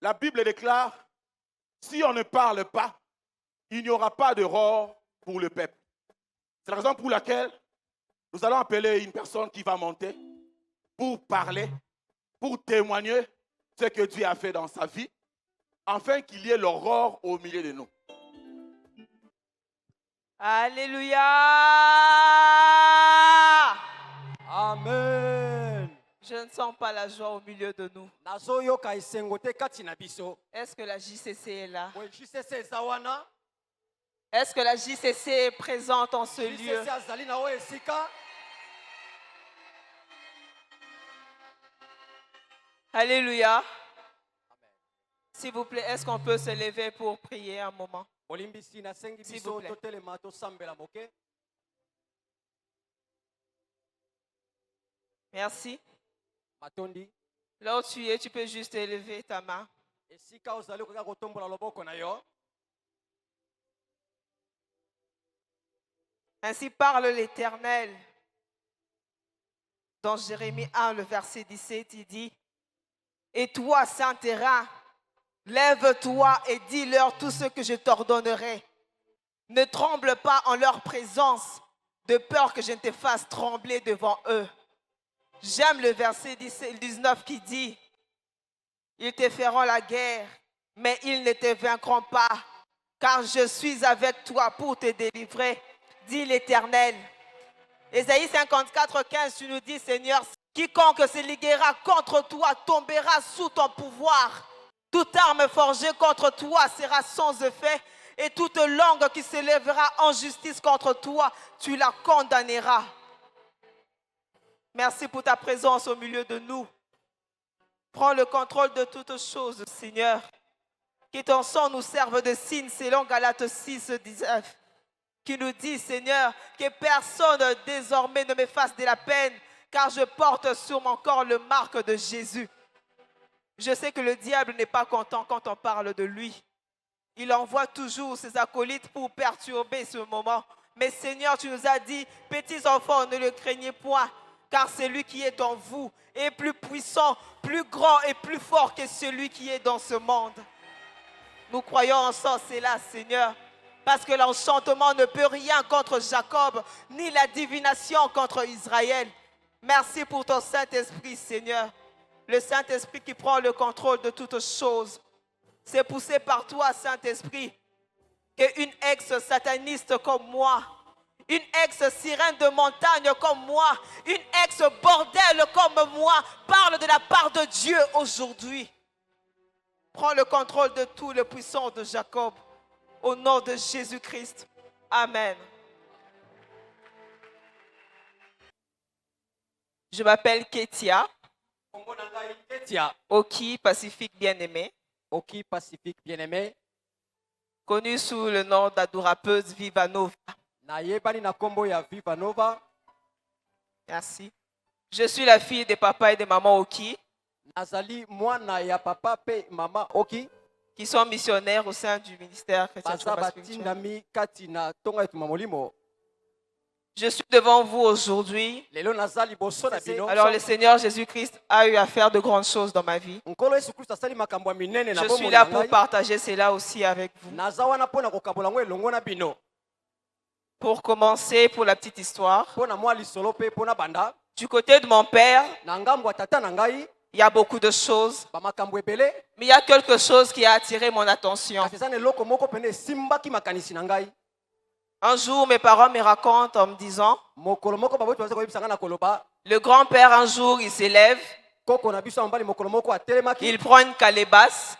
la Bible déclare, si on ne parle pas, il n'y aura pas d'aurore pour le peuple. C'est la raison pour laquelle nous allons appeler une personne qui va monter pour parler, pour témoigner ce que Dieu a fait dans sa vie, afin qu'il y ait l'aurore au milieu de nous. Alléluia. Amen. Je ne sens pas la joie au milieu de nous. Nazoyoka esengo te kati na biso. Est-ce que la JCC est là? Oye JCC eza wana. Est-ce que la JCC est présente en ce lieu? JCC azali na o esika. Alléluia. S'il vous plaît, est-ce qu'on peut se lever pour prier un moment? Olimbisi na sengi S'il vous biso plaît. totelema tosambela moke. Merci. Matondi. Là où tu es, tu peux juste élever ta main. Esika ozali koza kotombola loboko na yo. Ainsi parle l'Éternel. Dans Jérémie 1, le verset 17, il dit: Et toi, Saint-Terrain, lève-toi et dis-leur tout ce que je t'ordonnerai. Ne tremble pas en leur présence, de peur que je ne te fasse trembler devant eux. J'aime le verset 19 qui dit: Ils te feront la guerre, mais ils ne te vaincront pas, car je suis avec toi pour te délivrer, dit l'Éternel. Ésaïe 54, 15, tu nous dis: Seigneur, quiconque se liguera contre toi tombera sous ton pouvoir. Toute arme forgée contre toi sera sans effet, et toute langue qui se lèvera en justice contre toi, tu la condamneras. Merci pour ta présence au milieu de nous. Prends le contrôle de toutes choses, Seigneur. Que ton sang nous serve de signe selon Galates 6, 19. Qui nous dit, Seigneur, que personne désormais ne me fasse de la peine, car je porte sur mon corps le marque de Jésus. Je sais que le diable n'est pas content quand on parle de lui. Il envoie toujours ses acolytes pour perturber ce moment. Mais Seigneur, tu nous as dit, petits enfants, ne le craignez point, car celui qui est en vous est plus puissant, plus grand et plus fort que celui qui est dans ce monde. Nous croyons en cela, Seigneur, parce que l'enchantement ne peut rien contre Jacob, ni la divination contre Israël. Merci pour ton Saint-Esprit, Seigneur. Le Saint-Esprit qui prend le contrôle de toutes choses. C'est poussé par toi, Saint-Esprit, qu'une ex-sataniste comme moi, une ex-sirène de montagne comme moi, une ex-bordel comme moi, parle de la part de Dieu aujourd'hui. Prends le contrôle de tout le puissant de Jacob. Au nom de Jésus-Christ. Amen. Je m'appelle Ketia. Oki Pacifique Bien-Aimé. Oki Pacifique Bien-Aimé. Connue sous le nom d'adorapeuse Vivanova. Nayebani na kombo ya Vivanova. Merci. Je suis la fille de papa et de maman Oki. Nazali mwana ya papa pe mama Oki. Qui sont missionnaires au sein du ministère chrétien de combat spirituel. Je suis devant vous aujourd'hui. Alors le Seigneur Jésus-Christ a eu à faire de grandes choses dans ma vie. Je suis là pour partager cela aussi avec vous. Pour commencer, pour la petite histoire, du côté de mon père, il y a beaucoup de choses, mais il y a quelque chose qui a attiré mon attention. Un jour, mes parents me racontent en me disant, le grand-père, un jour, il s'élève, il prend une calebasse,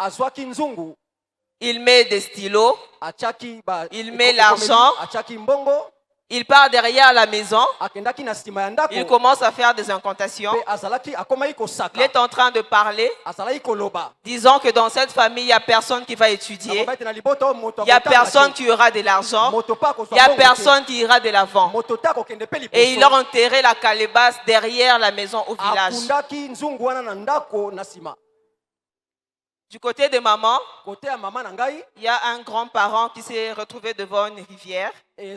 il met des stylos, il met l'argent, il part derrière la maison, il commence à faire des incantations. Il est en train de parler, disant que dans cette famille, il n'y a personne qui va étudier, il n'y a personne qui aura de l'argent, il n'y a personne qui ira de l'avant. Et il a enterré la calebasse derrière la maison au village. Du côté de maman, il y a un grand-parent qui s'est retrouvé devant une rivière. Et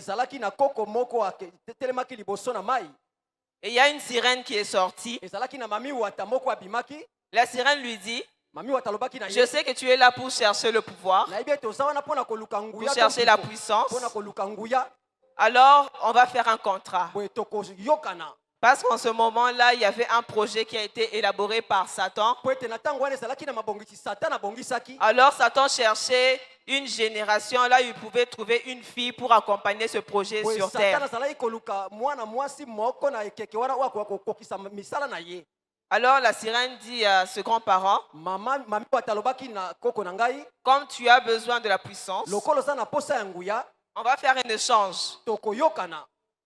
il y a une sirène qui est sortie. La sirène lui dit, mami wata alobaki na Je ye sais que tu es là pour chercher le pouvoir, nayebi ete oza wana mpona koluka nguya pour to chercher la mpiko. puissance. Mpona koluka nguya Alors, on va faire un contrat. boye tokoyokana Parce qu'en ce moment-là, il y avait un projet qui a été élaboré par Satan. po ete na ntango wana ezalaki na mabongisi satana abongisaki. Alors, Satan cherchait une génération là où il pouvait trouver une fille pour accompagner ce projet Boye sur satana terre. azalaki koluka mwana mwasi moko na ekeke wana oyo akoka kokokisa misala na ye. Alors, la sirène dit à ce grand-parent, mami wata alobaki na koko na ngai comme tu as besoin de la puissance, lokolo oza na posa ya nguya on va faire un échange. tokoyokana.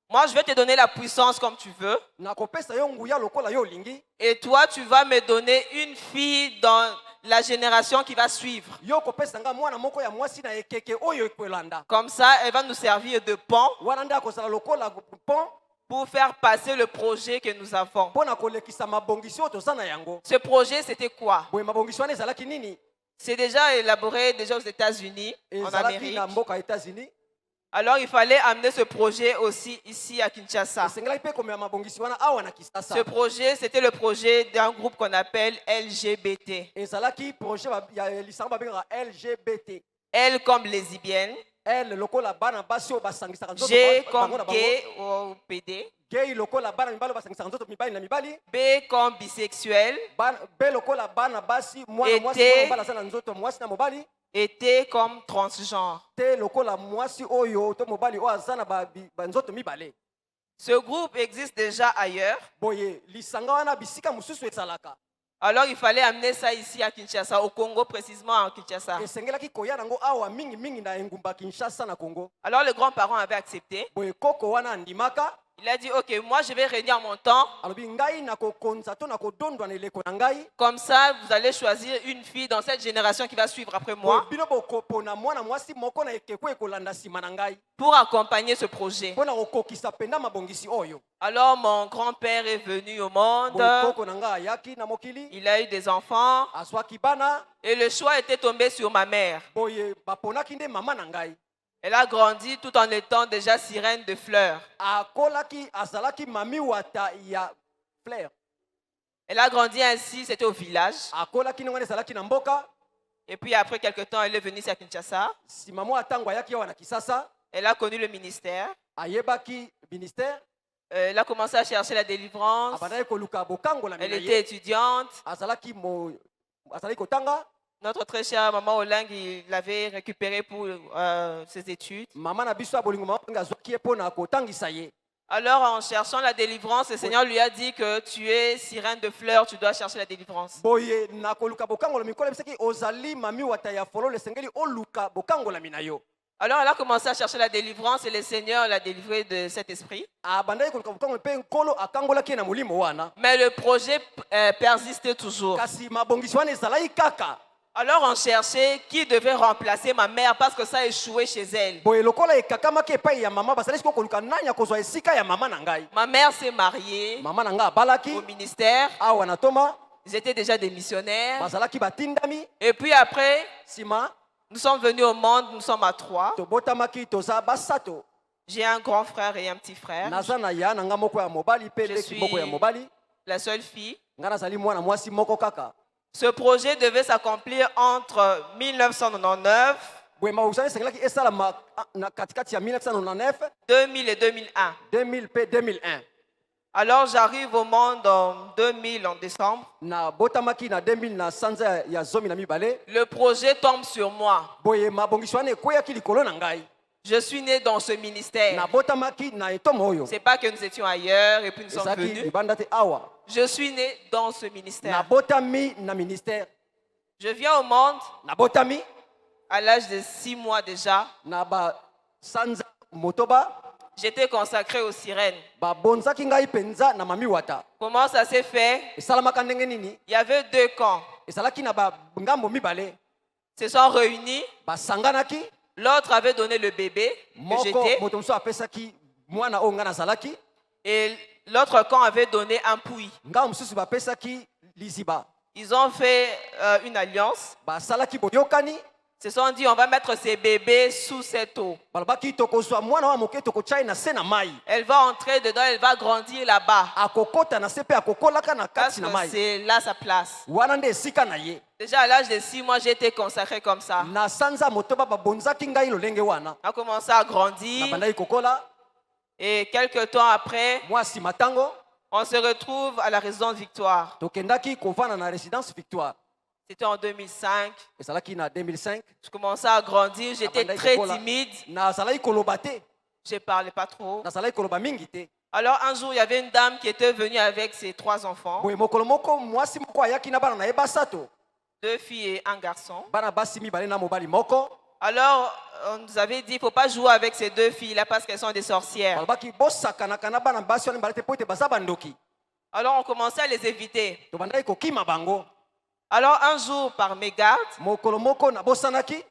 Moi, je vais te donner la puissance comme tu veux. nakopesa yo nguya lokola yo olingi. Et toi, tu vas me donner une fille dans la génération qui va suivre. Yo kopesa nga mwana moko ya mwasi na ekeke oyo ekolanda. Comme ça, elle va nous servir de pont wana nde akozala lokola pont pour faire passer le projet que nous avons. mpona kolekisa mabongisi oyo toza na yango. Ce projet, c'était quoi? boye mabongisi wana ezalaki nini? C'est déjà élaboré déjà aux États-Unis, en ezalaki Amérique. na mboka ya États-Unis. Alors, il fallait amener ce projet aussi ici à Kinshasa. esengelaki mpe komema mabongisi wana awa na Kinshasa. Ce projet, c'était le projet d'un groupe qu'on appelle LGBT. ezalaki projet ya lisanga babengaka LGBT. L comme lesbienne, L lokola bana basi oyo basangisaka nzoto G bango comme na bango. gay ou PD, gay lokola bana mibali oyo basangisaka nzoto mibali na mibali. B comme bisexuel, B lokola bana basi mwana mwasi Ete. oyo mobali aza na nzoto mwasi na mobali. et T comme transgenre. te lokola mwasi oyo to mobali oyo aza na banzoto mibale. Ce groupe existe déjà ailleurs. boye lisanga wana bisika mosusu ezalaka. Alors il fallait amener ça ici à Kinshasa, au Congo précisément à Kinshasa. esengelaki koya nango awa mingi na engumba Kinshasa na Congo. Alors le grand-parent avait accepté. boye koko wana andimaka. Il a dit, ok, moi je vais réunir mon temps. alobi ngai nakokonza to nakodondwa na eleko na ngai. Comme ça, vous allez choisir une fille dans cette génération qui va suivre après boye moi bino bokopona mwana mwasi moko na ekeko ekolanda nsima na ngai pour accompagner ce projet. mpona kokokisa penda mabongisi oyo. Alors mon grand-père est venu au monde. boye koko na ngai ayaki na mokili Il a eu des enfants. azwaki bana. Et le choix était tombé sur ma mère. boye baponaki nde mama na ngai. Elle a grandi tout en étant déjà sirène de fleurs. akolaki azalaki mami wata ya fleur. Elle a grandi ainsi, c'était au village. akolaki ndenge wana ezalaki na mboka. Et puis après quelque temps, elle est venue ici à Kinshasa. nsima mwa ntango ayaki awa na Kisasa. Elle a connu le ministère. ayebaki ministère. Elle a commencé à chercher la délivrance. abandaki koluka bokangola Elle mina était ye. étudiante. azalaki kotanga. Notre très chère maman Olang, il l'avait récupérée pour ses études. mama na biso ya bolingo mama ndenge azwaki ye mpona kotangisa ye. Alors, en cherchant la délivrance, le Seigneur lui a dit que tu es sirène de fleurs, tu dois chercher la délivrance. boye na koluka bokangola mikolo ebisaki ozali mami wata ya fololo esengeli oluka bokangola mina yo. Alors, elle a commencé à chercher la délivrance et le Seigneur l'a délivrée de cet esprit. abandaki koluka bokangola mpe nkolo akangolaki ye na molimo wana. Mais le projet persistait toujours. kasi mabongisi wana ezalaki kaka. Alors, on cherchait qui devait remplacer ma mère parce que ça a échoué chez elle. boye lokola ekakamaki epai ya mama bazalaki siko koluka nani akozwa esika ya mama na ngai. Ma mère s'est mariée mama na ngai abalaki. au ministère. awa na toma. Ils étaient déjà des missionnaires. bazalaki batindami. Et puis après, nsima nous sommes venus au monde, nous sommes à 3. tobotamaki toza basato. J'ai un grand frère et un petit frère. naza na ya na nga moko ya mobali mpe Je leki suis- moko ya mobali. La seule fille. nga nazali mwana mwasi moko kaka. Ce projet devait s'accomplir entre 1999, boye mabongisi esengelaki esalama na katikati ya 1999 2000 et 2001. 2000 mpe 2001. Alors j'arrive au monde en 2000, en décembre. na botamaki na 2000 na sanza ya zomi na mibale. Le projet tombe sur moi. boye mabongisi wana ekweyaki likolo na ngai. Je suis né dans ce ministère. na botamaki na etomo oyo. C'est pas que nous étions ailleurs et puis nous sommes ezalaki venus. libanda te awa. Je suis né dans ce na ministère. botami na ministère. Je viens au monde na botami à l'âge de 6 mois déjà. na basanza motoba. J'étais consacré aux sirènes. babonzaki ngai penza na mami wata. Comment ça s'est fait? esalamaka ndenge nini. Il y avait 2 camps. ezalaki na bangambo mibale. Se sont réunis. basanganaki. L'autre avait donné le bébé que moko j'étais. moto mosusu apesaki mwana oyo ngai nazalaki. Et l'autre camp avait donné un puits. ngai mosusu bapesaki liziba. Ils ont fait une alliance. basalaki boyokani. se sont dit, on va mettre ces bébés sous cette eau. balobaki tokozwa mwana wa moke tokotyai na se na mai Elle va entrer dedans, elle va grandir là-bas. akokota na se mpe akokolaka na Parce kati na que mai c'est là sa place. wana nde esika na ye Déjà à l'âge de 6 mois, j'ai été consacrée comme ça. na sanza motoba babonzaki ngai lolenge wana On a commencé à grandir. nabandaki kokola Et quelques temps après, mwa nsima ntango on se retrouve à la résidence Victoire. tokendaki kovanda na résidence victoire C'était en 2005. ezalaki na 2005 Je commençais à grandir. J'étais Abandaki très kokola. timide. nazalaki koloba te Je ne parlais pas trop. nazalaki koloba mingi te Alors un jour, il y avait une dame qui était venue avec ses 3 enfants, boye mokolo moko mwasi moko ayaki na bana na ye basato 2 filles et un garçon. bana basi mibale na mobali moko Alors, on nous avait dit, il ne faut pas jouer avec ces 2 filles-là parce qu'elles sont des sorcières. balobaki bosakanaka na bana basi wana mibale te po ete baza bandoki Alors, on commençait à les éviter. tobandaki kokima bango Alors, un jour, par mégarde, mokolo moko nabosanaki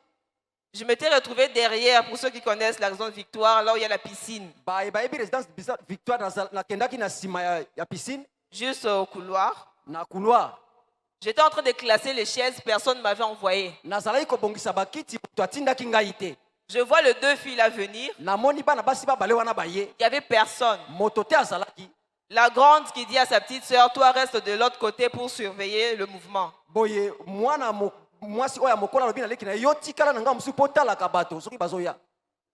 je m'étais retrouvée derrière, pour ceux qui connaissent la résidence Victoire, là où il y a la piscine, bayebi résidence victoire nakendaki na nsima ya piscine juste au couloir. na couloir J'étais en train de classer les chaises, personne ne m'avait envoyé. nazalaki kobongisa bakiti moto atindaki ngai te Je vois les 2 filles là venir, namoni bana basi babale wana baye il n'y avait personne. moto te azalaki La grande qui dit à sa petite sœur, toi reste de l'autre côté pour surveiller le mouvement. boye mwana mwasi oyo ya mokolo alobi naleki na ye yo tikala na ngai mosusu mpo otalaka bato soki bazoya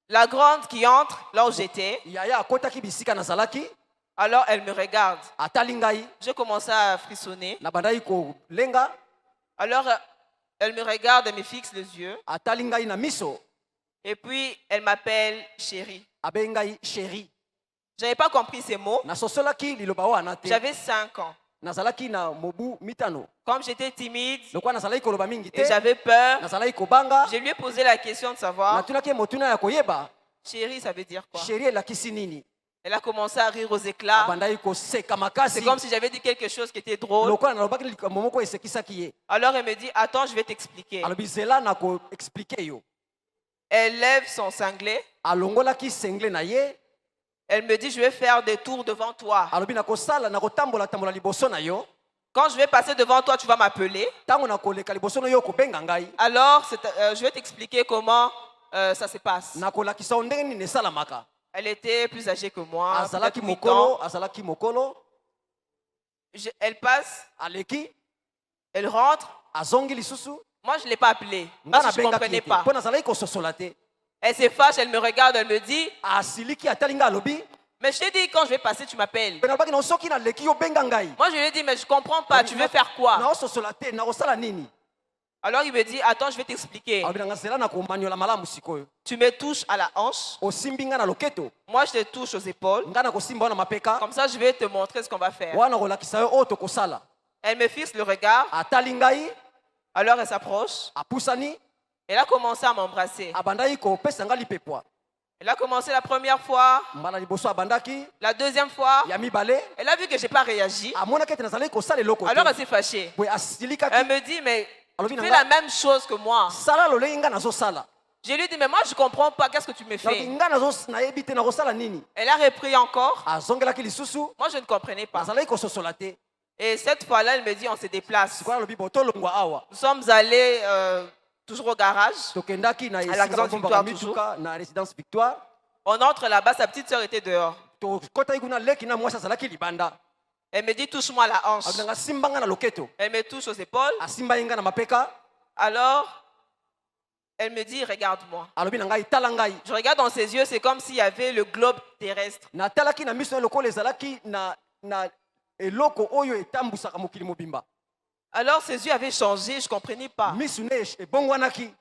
La grande qui entre là où j'étais, yaya akotaki bisika nazalaki alors elle me regarde. atali ngai Je commençais à frissonner. nabandaki kolenga Alors elle me regarde, elle me fixe les yeux. atali ngai na miso Et puis elle m'appelle chérie. abengi ngai sheri Je n'avais pas compris ces mots. nasosolaki liloba wana te J'avais 5 ans. nazalaki na mobu mitano Comme j'étais timide lokola nazalaki koloba mingi te et j'avais peur, nazalaki kobanga je lui ai posé la question de savoir, natunaki ye motuna ya koyeba chérie, ça veut dire quoi? sheri elakisi nini Elle a commencé à rire aux éclats. abandaki koseka C'est makasi comme si j'avais dit quelque chose qui était drôle. lokola nalobaki likambo moko esekisaki ye Alors elle me dit, attends, je vais t'expliquer. alobi zela na koexplike yo Elle lève son cinglet. alongolaki sengle na ye Elle me dit, je vais faire des tours devant toi. alobi nakosala nakotambola liboso na yo Quand je vais passer devant toi, tu vas m'appeler. ntango nakoleka liboso na yo kobenga ngai Alors, je vais t'expliquer comment ça se passe. nakolakisa yo ndenge nini esalamaka Elle était plus âgée que moi. azalaki peut-être 8 ans. azalaki mokolo Elle passe, aleki elle rentre. azongi lisusu Moi, je ne l'ai pas appelée. nga Parce que je ne nabengaki comprenais ye te pas. mpo nazalaki kososola te Elle se fâche, elle me regarde, elle me dit, asiliki atali ngai alobi mais je t'ai dit, quand je vais passer, tu m'appelles. mpe nalobaki na soki naleki yobenga ngai Moi, je lui ai dit, mais je ne comprends pas, tu veux faire quoi? naososola te nakosala nini Alors, il me dit, attends, je vais t'expliquer. alobi nanga zela nakomanyola malamu sikoyo Tu me touches à la hanche. osimbi ngai na loketo Moi, je te touche aux épaules. ngai nakosimba wana mapeka Comme ça, je vais te montrer ce qu'on va faire. wana kolakisa yo oyo tokosala Elle me fixe le regard. atali ngai Alors, elle s'approche. apusani Elle a commencé à m'embrasser. abandaki kopesa ngai lipepwa Elle a commencé la première fois, mbala liboso abandaki la deuxième fois. ya mibale Elle a vu que je n'ai pas réagi. amonaki ete nazalaki kosala eloko Alors, elle te s'est fâchée. boye asilikaki Elle me dit, mais alobi tu na fais la ngai même chose que moi. sala lolenge ngai nazosala Je lui ai dit, mais moi, je ne comprends pas. Qu'est-ce que tu me nalobi fais? ngai nayebi te nakosala nini Elle a repris encore. azongelaki lisusu Moi, je ne comprenais pas. nazalaki kososola te Et cette fois-là, elle me dit, on se déplace. sikoyo alobi botolongwa awa Nous sommes allés toujours au garage. tokendaki na la esika résidence babombaka Victoire, mituka na résidence victoire On entre là-bas, sa petite sœur était dehors. tokotaki kuna leki na mwasi azalaki libanda Elle me dit, touche-moi la hanche. alobi nanga simba ngai na loketo Elle me touche aux épaules. asimba ye ngai na mapeka Alors, elle me dit, regarde-moi. alobi na ngai tala ngai Je regarde dans ses yeux, c'est comme s'il y avait le globe terrestre. natalaki na miso na ye lokola ezalaki na eloko oyo etambusaka mokili mobimba Alors, ses yeux avaient changé, je ne comprenais pas. misu ne ebongwanaki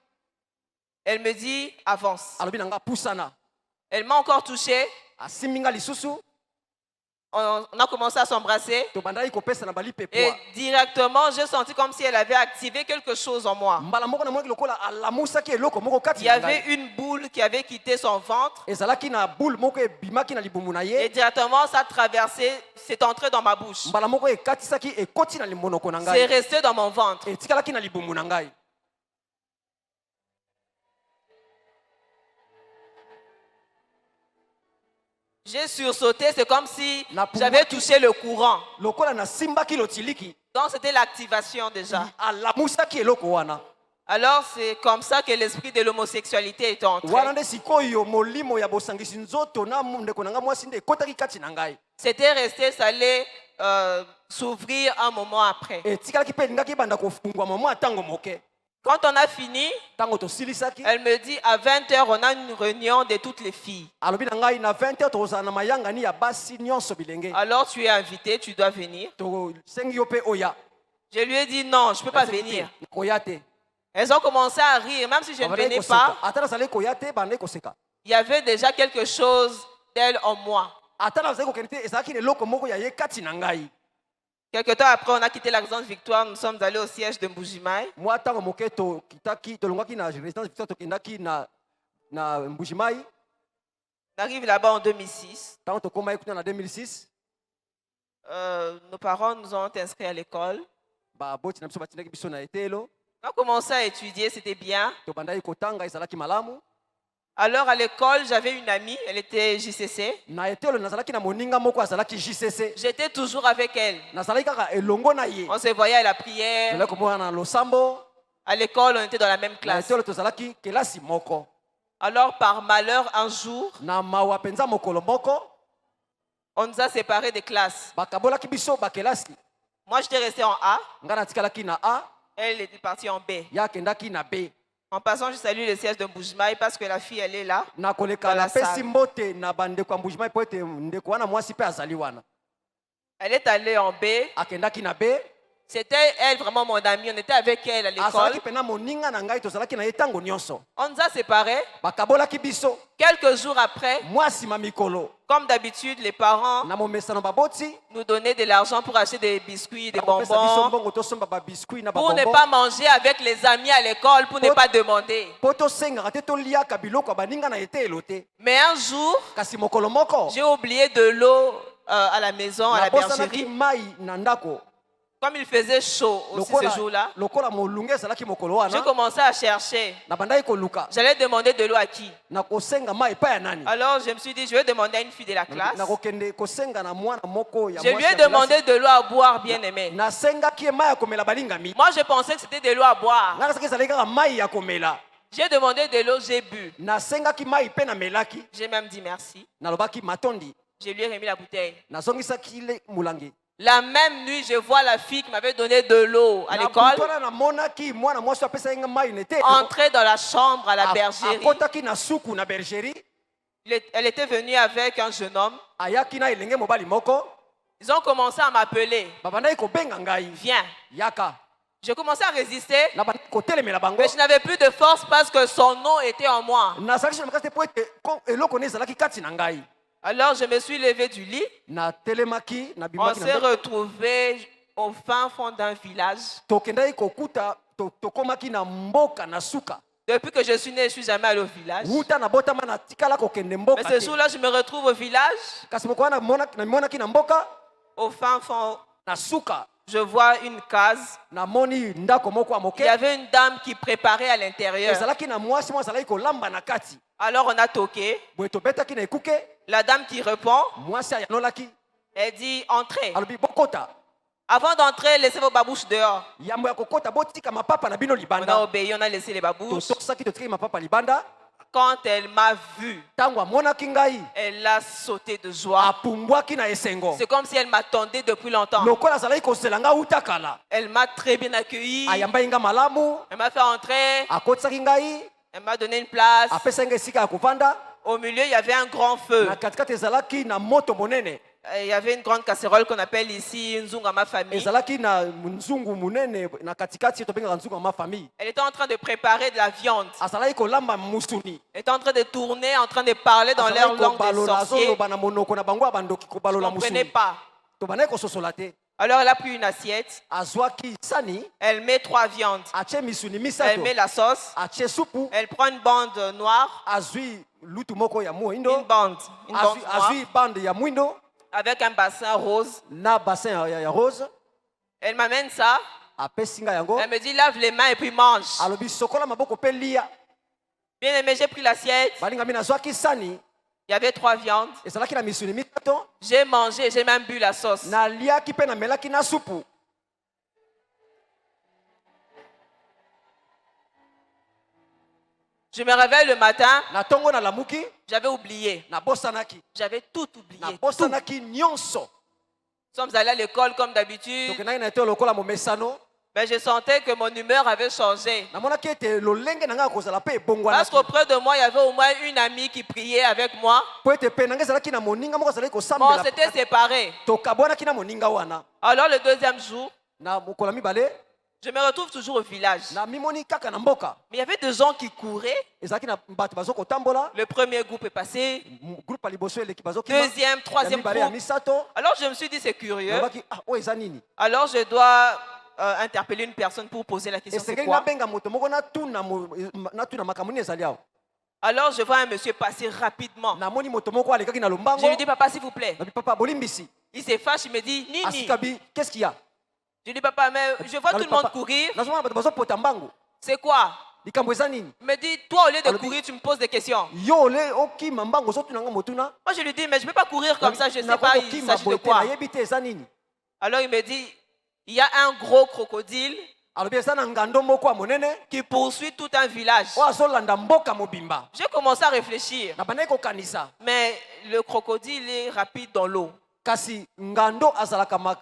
Elle me dit, avance. alobi na ngai pusana Elle m'a encore touché. asimbi ngai lisusu On a commencé à s'embrasser. tobandaki kopesa na Et balipepwa directement, j'ai senti comme si elle avait activé quelque chose en moi. mbala moko namonaki lokola alamusaki eloko moko Il kati y na avait ngai une boule qui avait quitté son ventre. ezalaki na boule moko ebimaki na libumu na Et ye directement, ça a traversé, c'est entré dans ma bouche. mbala moko ekatisaki ekoti na limonoko na C'est ngai resté dans mon ventre. etikalaki na libumu na ngai J'ai sursauté, c'est comme si La poumon- j'avais touché le courant. lokola nasimbaki lotiliki Donc c'était l'activation déjà. alamusaki eloko wana Alors c'est comme ça que l'esprit de l'homosexualité est entré. wana nde sikoyo molimo ya bosangisi nzoto na ndeko na ngai mwasi nde ekotaki kati na ngai C'était resté, ça allait s'ouvrir un moment après. etikalaki mpe elingaki ebanda kofungwama mwa ntango moke. Quand on a fini, ntango tosilisaki elle me dit à 20h, on a une réunion de toutes les filles. alobi na ngai na 20h tokozala na mayangani ya basi nyonso bilenge Alors tu es invité, tu dois venir. tosengi yo mpe oya. Je lui ai dit non, je ne peux pas venir. koya te Elles ont commencé à rire, même si je ne Babandaki venais koseka. pas. ata nazali koya te bandaki koseka Il y avait déjà quelque chose d'elle en moi. ata nazali kokende te ezalaki na eloko moko ya ye kati na ngai. Quelque temps après, on a quitté la résidence Victoire, nous sommes allés au siège de Mbujimaï. mwa ntango moke tolongwaki na résidence victoire tokendaki na mbujimai. On arrive là-bas en 2006. ntango tokomai kuna na 2006 Nos parents nous ont inscrits à l'école. baboti na biso batindaki biso na etelo On a commencé à étudier, c'était bien. tobandaki kotanga ezalaki malamu. Alors à l'école, j'avais une amie, elle était JCC. na etelo nazalaki na moninga moko azalaki JCC J'étais toujours avec elle. nazalaki kaka elongo na ye On se voyait à la prière. tozalaki komona na losambo À l'école, on était dans la même na classe. etelo tozalaki kelasi moko. Alors par malheur, un jour, na mawa mpenza mokolo moko on nous a séparés des classes. bakabolaki biso bakelasi. Moi, j'étais restée en A. ngai natikalaki na A Elle était partie en B. ye akendaki na B. En passant, je salue le siège de Mbujimaï parce que la fille, elle est là. na koleka Dans la napesi salle. mbote na bandeko ya mbujimai mpo ete ndeko wana mwasi mpe azali wana Elle est allée en B. akendaki na B. C'était elle vraiment mon amie. On était avec elle à l'école. azalaki mpena moninga na ngai tozalaki na ye ntango nyonso. On nous a séparés. bakabolaki biso Quelques jours après, mwa nsima mikolo comme d'habitude, les parents na momesano baboti nous donnaient de l'argent pour acheter des biscuits, des bakopesa biso bonbons, mbongo tosomba babiskuit na pour ne babonbon pas manger avec les amis à l'école, pour ne pas demander. mpo tosengaka te toliaka biloko ya baninga na etelo te. Mais un jour, kasi mokolo moko j'ai oublié de l'eau à la maison, à la nabosanaki bergerie. mai na ndako Comme il faisait chaud aussi ce jour-là, lokola molunge ezalaki mokolo j'ai wana commencé à chercher. nabandaki koluka J'allais demander de l'eau à qui? na kosenga mai epai ya nani. Alors je me suis dit, je vais demander à une fille de la classe. nakokende kosenga na mwana moko ya Je lui mwasi ai ya kelasi. demandé de l'eau à boire, bien aimé. nasengaki ye mai ya komela balingami. Moi, je pensais que c'était de l'eau à boire. ngaka soki ezalaki kaka mai ya komela. J'ai demandé de l'eau, j'ai bu. nasengaki mai mpe namelaki. J'ai même dit merci. nalobaki matondi. Je lui ai remis la bouteille. nazongisaki molangi. La même nuit, je vois la fille qui m'avait donné de l'eau à l'école wana namonaki mwana mwasi apesaki nga mai nete entrer dans la chambre à la bergerie. akotaki na suku na bergerie. Elle était venue avec un jeune homme. ayaki na elenge mobali moko. Ils ont commencé à m'appeler. babandaki kobenga ngai. Viens. yaka. J'ai commencé à résister, nabandaki kotelemela bango. mais je n'avais plus de force parce que son nom était en moi. nazalaki na makasi te mpo ete eloko ne ezalaki kati na ngai. Alors je me suis levée du lit. natelemaki On nabimaki s'est na retrouvés au fin fond d'un village. tokendaki kokuta tokomaki na mboka na suka. Depuis que je suis née, je ne suis jamais allée au village. wuta nabotama natikala kokende mboka Mais ce te. jour-là, je me retrouve au village, kasi moko wana namonaki na mboka au fin fond. na suka. Je vois une case. namoni ndako moko ya Il moke. y avait une dame qui préparait à l'intérieur. ezalaki na mwasi moko azalaki kolamba na kati. Alors on a toqué. boye tobetaki na ekuke. La dame qui répond, mwasi ayanolaki elle dit entrez. alobi bokota. Avant d'entrer, laissez vos babouches dehors. yambo ya kokota botika mapapa na bino On a libanda. obéi, on a laissé les babouches. tosokisaki totikaki mapapa libanda. Quand elle m'a vu, ntango amonaki ngai elle a sauté de joie. apumbwaki na esengo. C'est comme si elle m'attendait depuis longtemps. lokola azalaki kozela nga uta kala. Elle m'a très bien accueilli. ayambai nga malamu. Elle m'a fait entrer. akotisaki ngai. Elle m'a donné une place. apesaki nga esika ya kovanda. Au milieu, il y avait un grand feu. na katikati ezalaki na moto monene. Il y avait une grande casserole qu'on appelle ici Nzunga ma famille. ezalaki na nzungu monene na katikati tobengaka nzungu ya mafamille. Elle était en train de préparer de la viande. azalaki kolamba musuni. Elle était en train de tourner, en train de parler dans leur langue des sorciers. azoloba na monoko na bango ya bandoki Je ne kobalola comprenais musuni. pas. tobandaki kososola te. Alors elle a pris une assiette. azwaki sani. Elle met 3 viandes. atie misuni Elle misato. met la sauce. atie supu. Elle prend une bande noire. azwi lutu moko ya Une mwindo. bande noire. azwi bande ya mwindo. Avec un bassin rose. na bassin ya rose. Elle m'amène ça. apesi nga yango. Elle me dit lave les mains et puis mange. alobi sokola maboko mpe lia. Bien aimé, j'ai pris l'assiette. balingami nazwaki sani. Il y avait 3 viandes. ezalaki na misuni misato. J'ai mangé, j'ai même bu la sauce. naliaki mpe namelaki na supu. Je me réveille le matin, na ntongo nalamuki j'avais oublié. nabosanaki J'avais tout oublié. Tout. nabosanaki nyonso. Nous sommes allés à l'école comme d'habitude. tokendaki na ete lokola momesano Mais je sentais que mon humeur avait changé. namonaki ete lolenge na ngai ya kozala mpe ebongwanaki Parce qu'auprès de moi, il y avait au moins une amie qui priait avec moi. po ete mpe na ngai ezalaki na moninga moko azalaki Bon, on kosambela s'était séparés. tokabwanaki na moninga wana Alors le deuxième jour, na mokolo ya mibale je me retrouve toujours au village. na mimoni kaka na mboka Mais il y avait des gens qui couraient. ezalaki na bato bazokotambola Le premier groupe est passé. groupe ya liboso eleki bazokima Deuxième, ya troisième mibale ya groupe. misato Alors je me suis dit, c'est curieux. nalobaki oyo eza nini Alors je dois interpeller une personne pour poser la question, c'est esengeli quoi? nabenga moto moko natuna makambo nini ezali awa Alors je vois un monsieur passer rapidement. namoni moto moko alekaki na lombango Je lui dis, papa, s'il vous plaît. nabi papa bolimbisi Il se fâche, il me dit, Nini. asikabi qu'est-ce qu'il y a Je dis, papa, mais je vois tout le monde courir. nazomona bato bazopota mbangu C'est quoi? likambo eza nini Il me dit, toi, au lieu de Alors, courir, tu me poses des questions. yo ole okima mbangu ozotunanga motuna Moi, je lui dis, mais je ne peux pas courir comme ça, je ne sais Nakoki pas, il okima s'agit de boye te, quoi. nayebi te eza nini Alors, il me dit, il y a un gros crocodile alobi eza na ngando moko ya monene qui poursuit tout un village. oyo azolanda mboka mobimba J'ai commencé à réfléchir, na bandaki kokanisa mais le crocodile est rapide dans l'eau. kasi ngando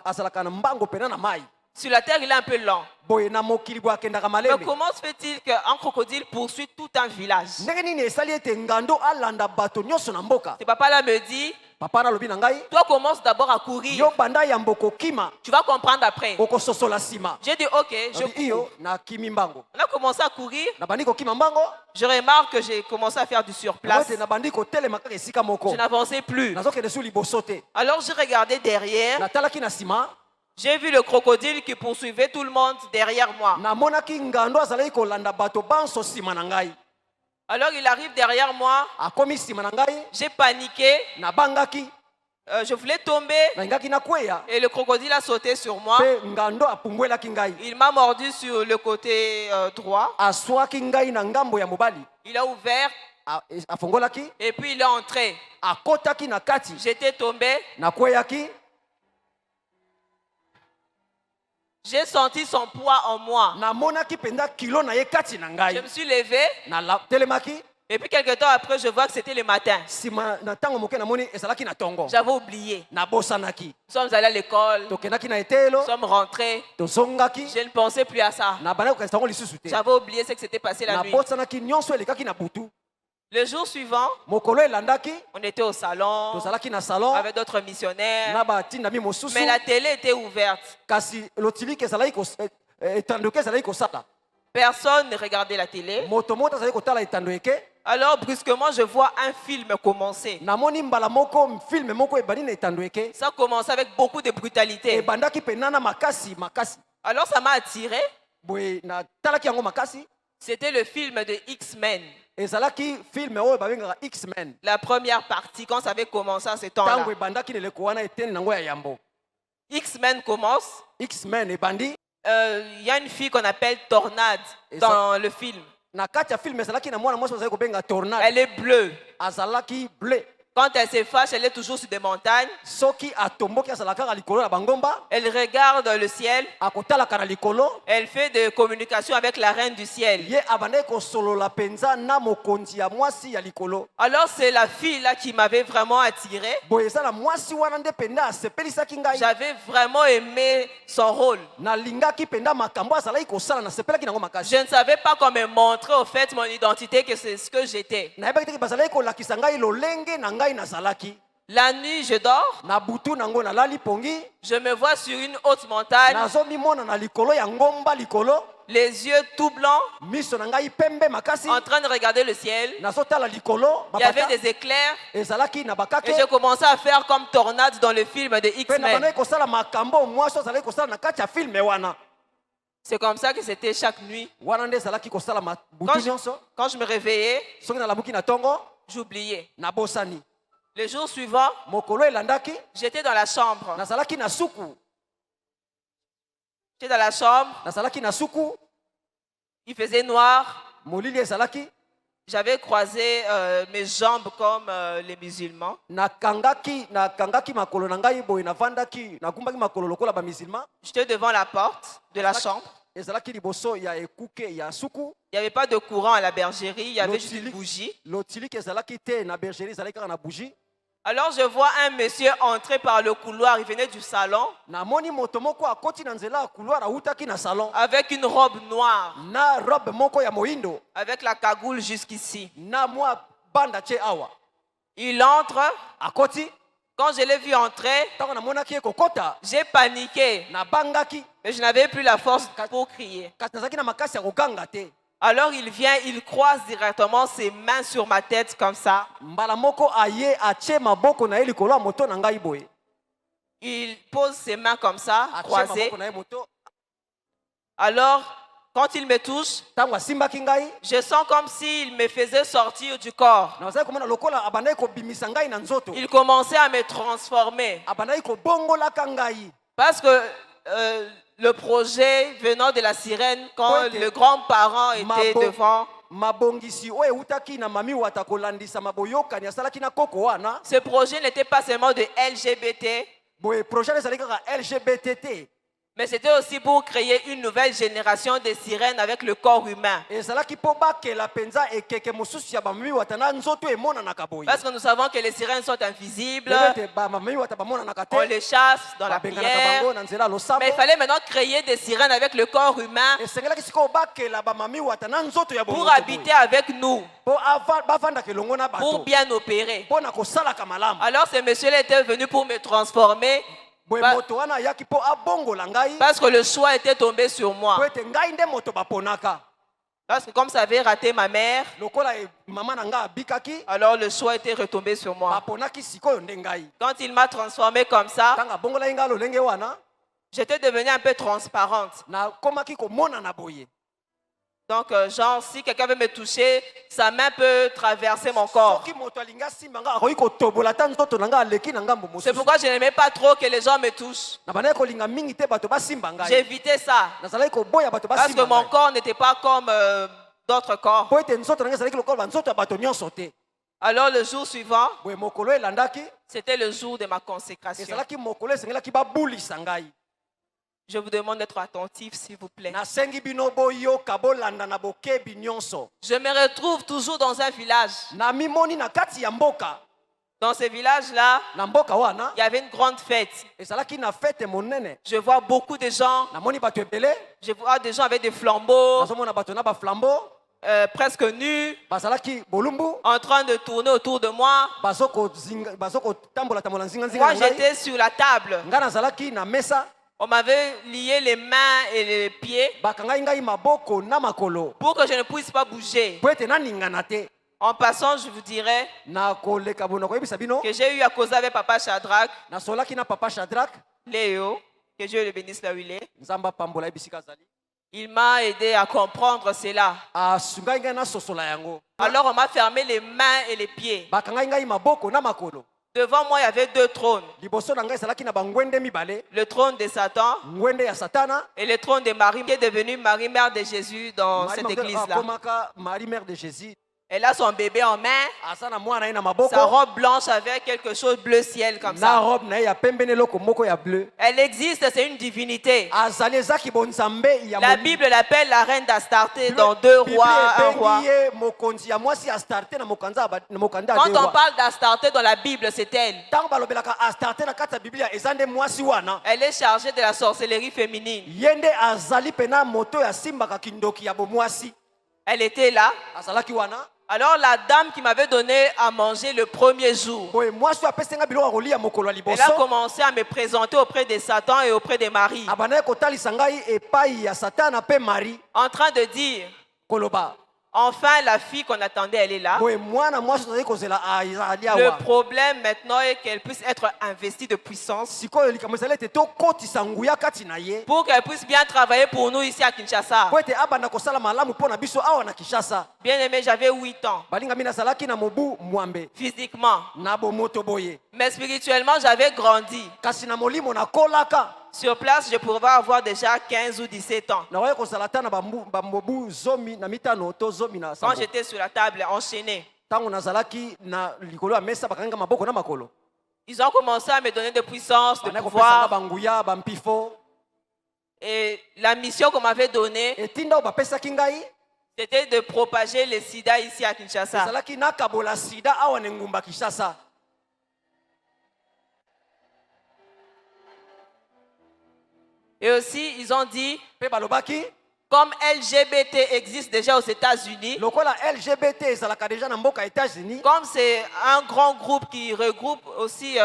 azalaka na mbango pena na mai Sur la terre, il est un peu lent. boye na mokili boye akendaka Mais malele comment se fait-il qu'un crocodile poursuit tout un village? ndenge nini esali ete ngando alanda bato nyonso na mboka Ce papa-là me dit, papa nalobi na ngai toi commence d'abord à courir. yo banda yambo kokima Tu vas comprendre après. okososola nsima J'ai dit, ok, je Nabi, iyo cours. nakimi mbango On a commencé à courir. na bandi kokima mbango Je remarque que j'ai commencé à faire du surplace. ete na bandi kotelema kaka esika moko Je n'avançais plus. nazokende su liboso te Alors j'ai regardé derrière. natalaki na nsima J'ai vu le crocodile qui poursuivait tout le monde derrière moi. namonaki ngando azalaki kolanda bato banso nsima na ngai Alors il arrive derrière moi. akomi nsima na ngai J'ai paniqué. nabangaki Je voulais tomber. nalingaki nakweya Et le crocodile a sauté sur moi. mpe ngando apumbwelaki ngai Il m'a mordu sur le côté droit. aswaki ngai na ngambo ya mobali Il a ouvert afongolaki et puis il est entré. akotaki na kati J'étais tombé. nakweyaki J'ai senti son poids en moi. namonaki mpenza kilo na ye kati na Je ngai me suis levé. natelemaki Et puis quelques temps après, je vois que c'était le matin. nsima na ntango moke namoni ezalaki na tongo J'avais oublié. nabosanaki Nous sommes allés à l'école. tokendaki na etelo Nous sommes rentrés. tozongaki Je ne pensais plus à ça. na bandaki kokanisa yango lisusu te J'avais oublié ce qui s'était passé la nuit. nabosanaki nyonso elekaki na butu Le jour suivant, mokolo elandaki on était au salon tozalaki na salon avec d'autres missionnaires. na batindami mosusu Mais la télé était ouverte. kasi lotiliki ezalaki etandoki ezalaki kosala Personne ne regardait la télé. moto moko azalaki kotala etando eke Alors brusquement, je vois un film commencer. namoni mbala moko filme moko ebandi na etando eke Ça commençait avec beaucoup de brutalité. ebandaki mpenza na makasi Alors ça m'a attiré. boye natalaki yango makasi C'était le film de X-Men. ezalaki filme oyo babengaka x-men La première partie, quand ça avait commencé à ce ntango temps-là. ebandaki na eleko wana eteni nango ya yambo X-Men commence. x-men ebandi Il y a une fille qu'on appelle Tornade Et ça- dans le film. na kati ya filme ezalaki na mwana mwasi bazalaki kobenga tornade Elle est bleue. azalaki bleu Quand elle se fâche, elle est toujours sur des montagnes. soki atomboki azalaka kaka likolo ya bangomba Elle regarde le ciel. akotalaka na likolo Elle fait des communications avec la reine du ciel. ye abandaki kosolola mpenza na mokonzi ya mwasi ya likolo Alors c'est la fille là qui m'avait vraiment attiré. boye eza na mwasi wana nde mpenza asepelisaki ngai J'avais vraiment aimé son rôle. nalingaki mpenza makambo azalaki kosala nasepelaki nango makasi Je ne savais pas comment me montrer au fait mon identité, que c'est ce que j'étais. nayebaki teke bazalaki kolakisa ngai lolenge na ngai nazalaki La nuit, je dors. na butu nango nalali pongi Je me vois sur une haute montagne, nazomimona na likolo ya ngomba likolo les yeux tout blancs, miso na ngai pembe makasi en train de regarder le ciel. nazotala likolo Il y avait mapata des éclairs. ezalaki na Et bakake j'ai commencé à faire comme Tornade dans le film de mpe na X-Men. bandaki kosala makambo mwasi azalaki kosala na kati ya filme wana C'est comme ça que c'était chaque nuit. wana nde ezalaki kosala butu nyonso Quand je me réveillais, soki nalamuki na ntongo j'oubliais. nabosani Le jour suivant, mokolo elandaki j'étais dans la chambre. nazalaki na suku J'étais dans la chambre, nazalaki na suku il faisait noir. molili ezalaki J'avais croisé mes jambes comme les musulmans. nakangaki makolo na ngai boye navandaki nagumbaki makolo lokola bamisilma J'étais devant la porte de la chambre. ezalaki liboso ya ekuke ya suku. Il n'y avait pas de courant à la bergerie, il y avait juste une Lotili- bougie. lotiliki ezalaki te na bergerie, ezalaki kaka na bougie. Alors je vois un monsieur entrer par le couloir, il venait du salon Namoni moto moko akoti na nzela ya couloir autaki na salon avec une robe noire, na robe moko ya moindo avec la cagoule jusqu'ici. na mwa banda che awa. Il entre, Akoti quand je l'ai vu entrer, ntango namonaki ye kokota j'ai paniqué, nabangaki mais je n'avais plus la force pour crier. kasi nazalaki na makasi ya koganga te. Alors il vient, il croise directement ses mains sur ma tête comme ça. Mbala moko aye atie maboko na ye likolo ya moto na ngai boye. Il pose ses mains comme ça, Atie croisées. maboko na ye moto. Alors, quand il me touche, Ntango asimbaki ngai je sens comme s'il me faisait sortir du corps. nazali komona lokola abandaki kobimisa ngai na nzoto. Il commençait à me transformer. Abandaki kobongolaka ngai. Parce que le projet venant de la sirène, quand Ouais, le grand-parent était Mabo- devant, mabongisi oyo eutaki na mami wata kolandisa maboyokani asalaki na koko wana. ce projet n'était pas seulement de LGBT, Boye projet ezalaki kaka LGBTT. mais c'était aussi pour créer une nouvelle génération de sirènes avec le corps humain. Ezalaki mpo bakela penza ekeke mosusu ya bamami wata na nzoto emonanaka boye. Parce que nous savons que les sirènes sont invisibles, Ete bamami wata bamonanaka on te. les chasse dans la Babenganaka prière. bango na nzela ya losambo. Mais il fallait maintenant créer des sirènes avec le corps humain esengelaki sikoyo bakela bamami wata na nzoto ya pour bomoto habiter avec nous, mpo bavandaka elongo na pour bato bien opérer. mpo na kosalaka malamu. Alors ce monsieur-là était venu pour me transformer boye Ba- moto wana ayaki mpo abongola ngai parce que le choix était tombé sur mpo moi. ete ngai nde moto baponaka. Parce que comme ça avait raté ma mère, lokola mama na ngai abikaki alors le choix était retombé sur moi. baponaki sikoyo nde ngai. Quand il m'a transformé comme ça, ntango abongolaki ngai lolenge wana j'étais devenue un peu transparente. nakomaki komonana boye. Donc, genre, si quelqu'un veut me toucher, sa main peut traverser mon corps. soki moto alingi asimba ngai akoki kotobola ata nzoto na ngai aleki na ngambo C'est mosusu. pourquoi je n'aimais pas trop que les gens me touchent. nabandaki kolinga mingi te bato basimba ngai. J'évitais ça. nazalaki koboya bato Parce que basimba mon ngai corps n'était pas comme d'autres corps. mpo ete nzoto na ngai ezalaki lokola banzoto ya bato nyonso te. Alors, le jour suivant, boye mokolo elandaki c'était le jour de ma consécration. ezalaki mokolo esengelaki babulisa ngai. Je vous demande d'être attentifs, s'il vous plaît. nasengi bino boyoka bolanda na bokebi nyonso. Je me retrouve toujours dans un village. namimoni na kati ya mboka. Dans ce village-là, na mboka wana il y avait une grande fête. ezalaki na fete monene. Je vois beaucoup de gens. namoni bato ebele Je vois des gens avec des flambeaux, nazomona bato na baflambo presque nus, bazalaki bolumbu en train de tourner autour de moi. bazokotambola tambola nzinganzinga Moi, na ngai. j'étais sur la table. ngai nazalaki na mesa On m'avait lié les mains et les pieds bakangai ngai maboko na makolo pour que je ne puisse pas bouger. po ete naningana te. En passant, je vous dirais na koleka bono koyebisa bino que j'ai eu à causer avec Papa Shadrach, nasolaki na papa Shadrach. Léo, que Dieu le bénisse là où il est. nzambe apambola ye bisika azali Il m'a aidé à comprendre cela. asungai ngai nasosola yango. Alors, on m'a fermé les mains et les pieds. bakangai ngai maboko na makolo. Devant moi, il y avait deux trônes. liboso na ngai ezalaki na bangwende mibale, Le trône de Satan ngwende ya satana. et le trône de Marie, qui est devenue Marie, mère de Jésus dans Marie cette Magdalene église-là. akomaka Marie mère de Jésus. Elle a son bébé en main, aza na mwana ye na maboko sa robe blanche avec quelque chose bleu ciel comme na ça. robe na ye ya pembe na eloko moko ya bleu. Elle existe, c'est une divinité. azali ezaki bonzambe ya La mo- Bible l'appelle la reine d'Astarté Bleu- dans 2 Bible rois, 1 ebengi roi. ye mokonzi ya mwasi Astarte na mokanza ya Quand deux on rois. parle d'Astarté dans la Bible, c'est elle. ntango balobelaka Astarte na kati ya biblia eza nde mwasi wana. Elle est chargée de la sorcellerie féminine. ye nde azali pena moto ya simbaka kindoki ya bomwasi. Elle était là. azalaki wana. Alors la dame qui m'avait donné à manger le premier jour, boye mwasi oyo apesinga biloko ya kolia mokolo ya elle a liboso. commencé à me présenter auprès de Satan et auprès de Marie, abandaki kotalisa ngai epai ya satana mpe Marie en train de dire, koloba enfin la fille qu'on attendait, elle est là. boye mwana mwasi ozali kozela azali Le awa. problème maintenant est qu'elle puisse être investie de puissance sikoyo likambo ezali ete tokotisa nguya kati na ye pour qu'elle puisse bien travailler pour nous ici à Kinshasa. po ete abanda kosala malamu mpo na biso awa na Kinshasa. Bien aimé, j'avais 8 ans balingami nazalaki na mobu mwambe physiquement, na bomoto boye, mais spirituellement j'avais grandi. kasi na molimo nakolaka. Sur place, je pouvais avoir déjà 15 ou 17 ans. nakoki kozala ata na bamobu zomi na mitano to zomi na Quand sambo. j'étais sur la table enchaînée, ntango nazalaki na likolo ya mesa bakanga maboko na makolo. ils ont commencé à me donner de puissance, de Bandaki kopesanga pouvoir. banguya bampifo. Et la mission qu'on m'avait donnée, etinda oyo bapesaki ngai c'était de propager le sida ici à Kinshasa. ezalaki nakabola sida awa na engumba Kinshasa. Et aussi, ils ont dit, Mpe balobaki comme LGBT existe déjà aux États-Unis, lokola LGBT ezalaka deja na mboka États-Unis, comme c'est un grand groupe qui regroupe aussi,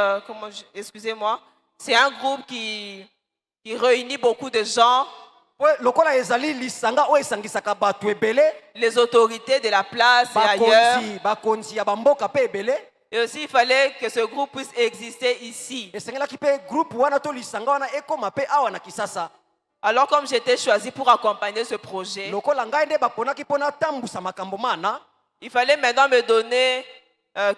excusez-moi, c'est un groupe qui réunit beaucoup de gens, lokola ezali lisanga oyo esangisaka bato ebele, les autorités de la place et ailleurs. bakonzi ya bamboka mpe ebele, Et aussi, il fallait que ce groupe puisse exister ici. esengelaki mpe groupe wana to lisanga wana ekoma mpe awa na Kisasa. Alors, comme j'étais choisi pour accompagner ce projet, Lokola ngai nde baponaki mpona tambusa makambo mana, il fallait maintenant me donner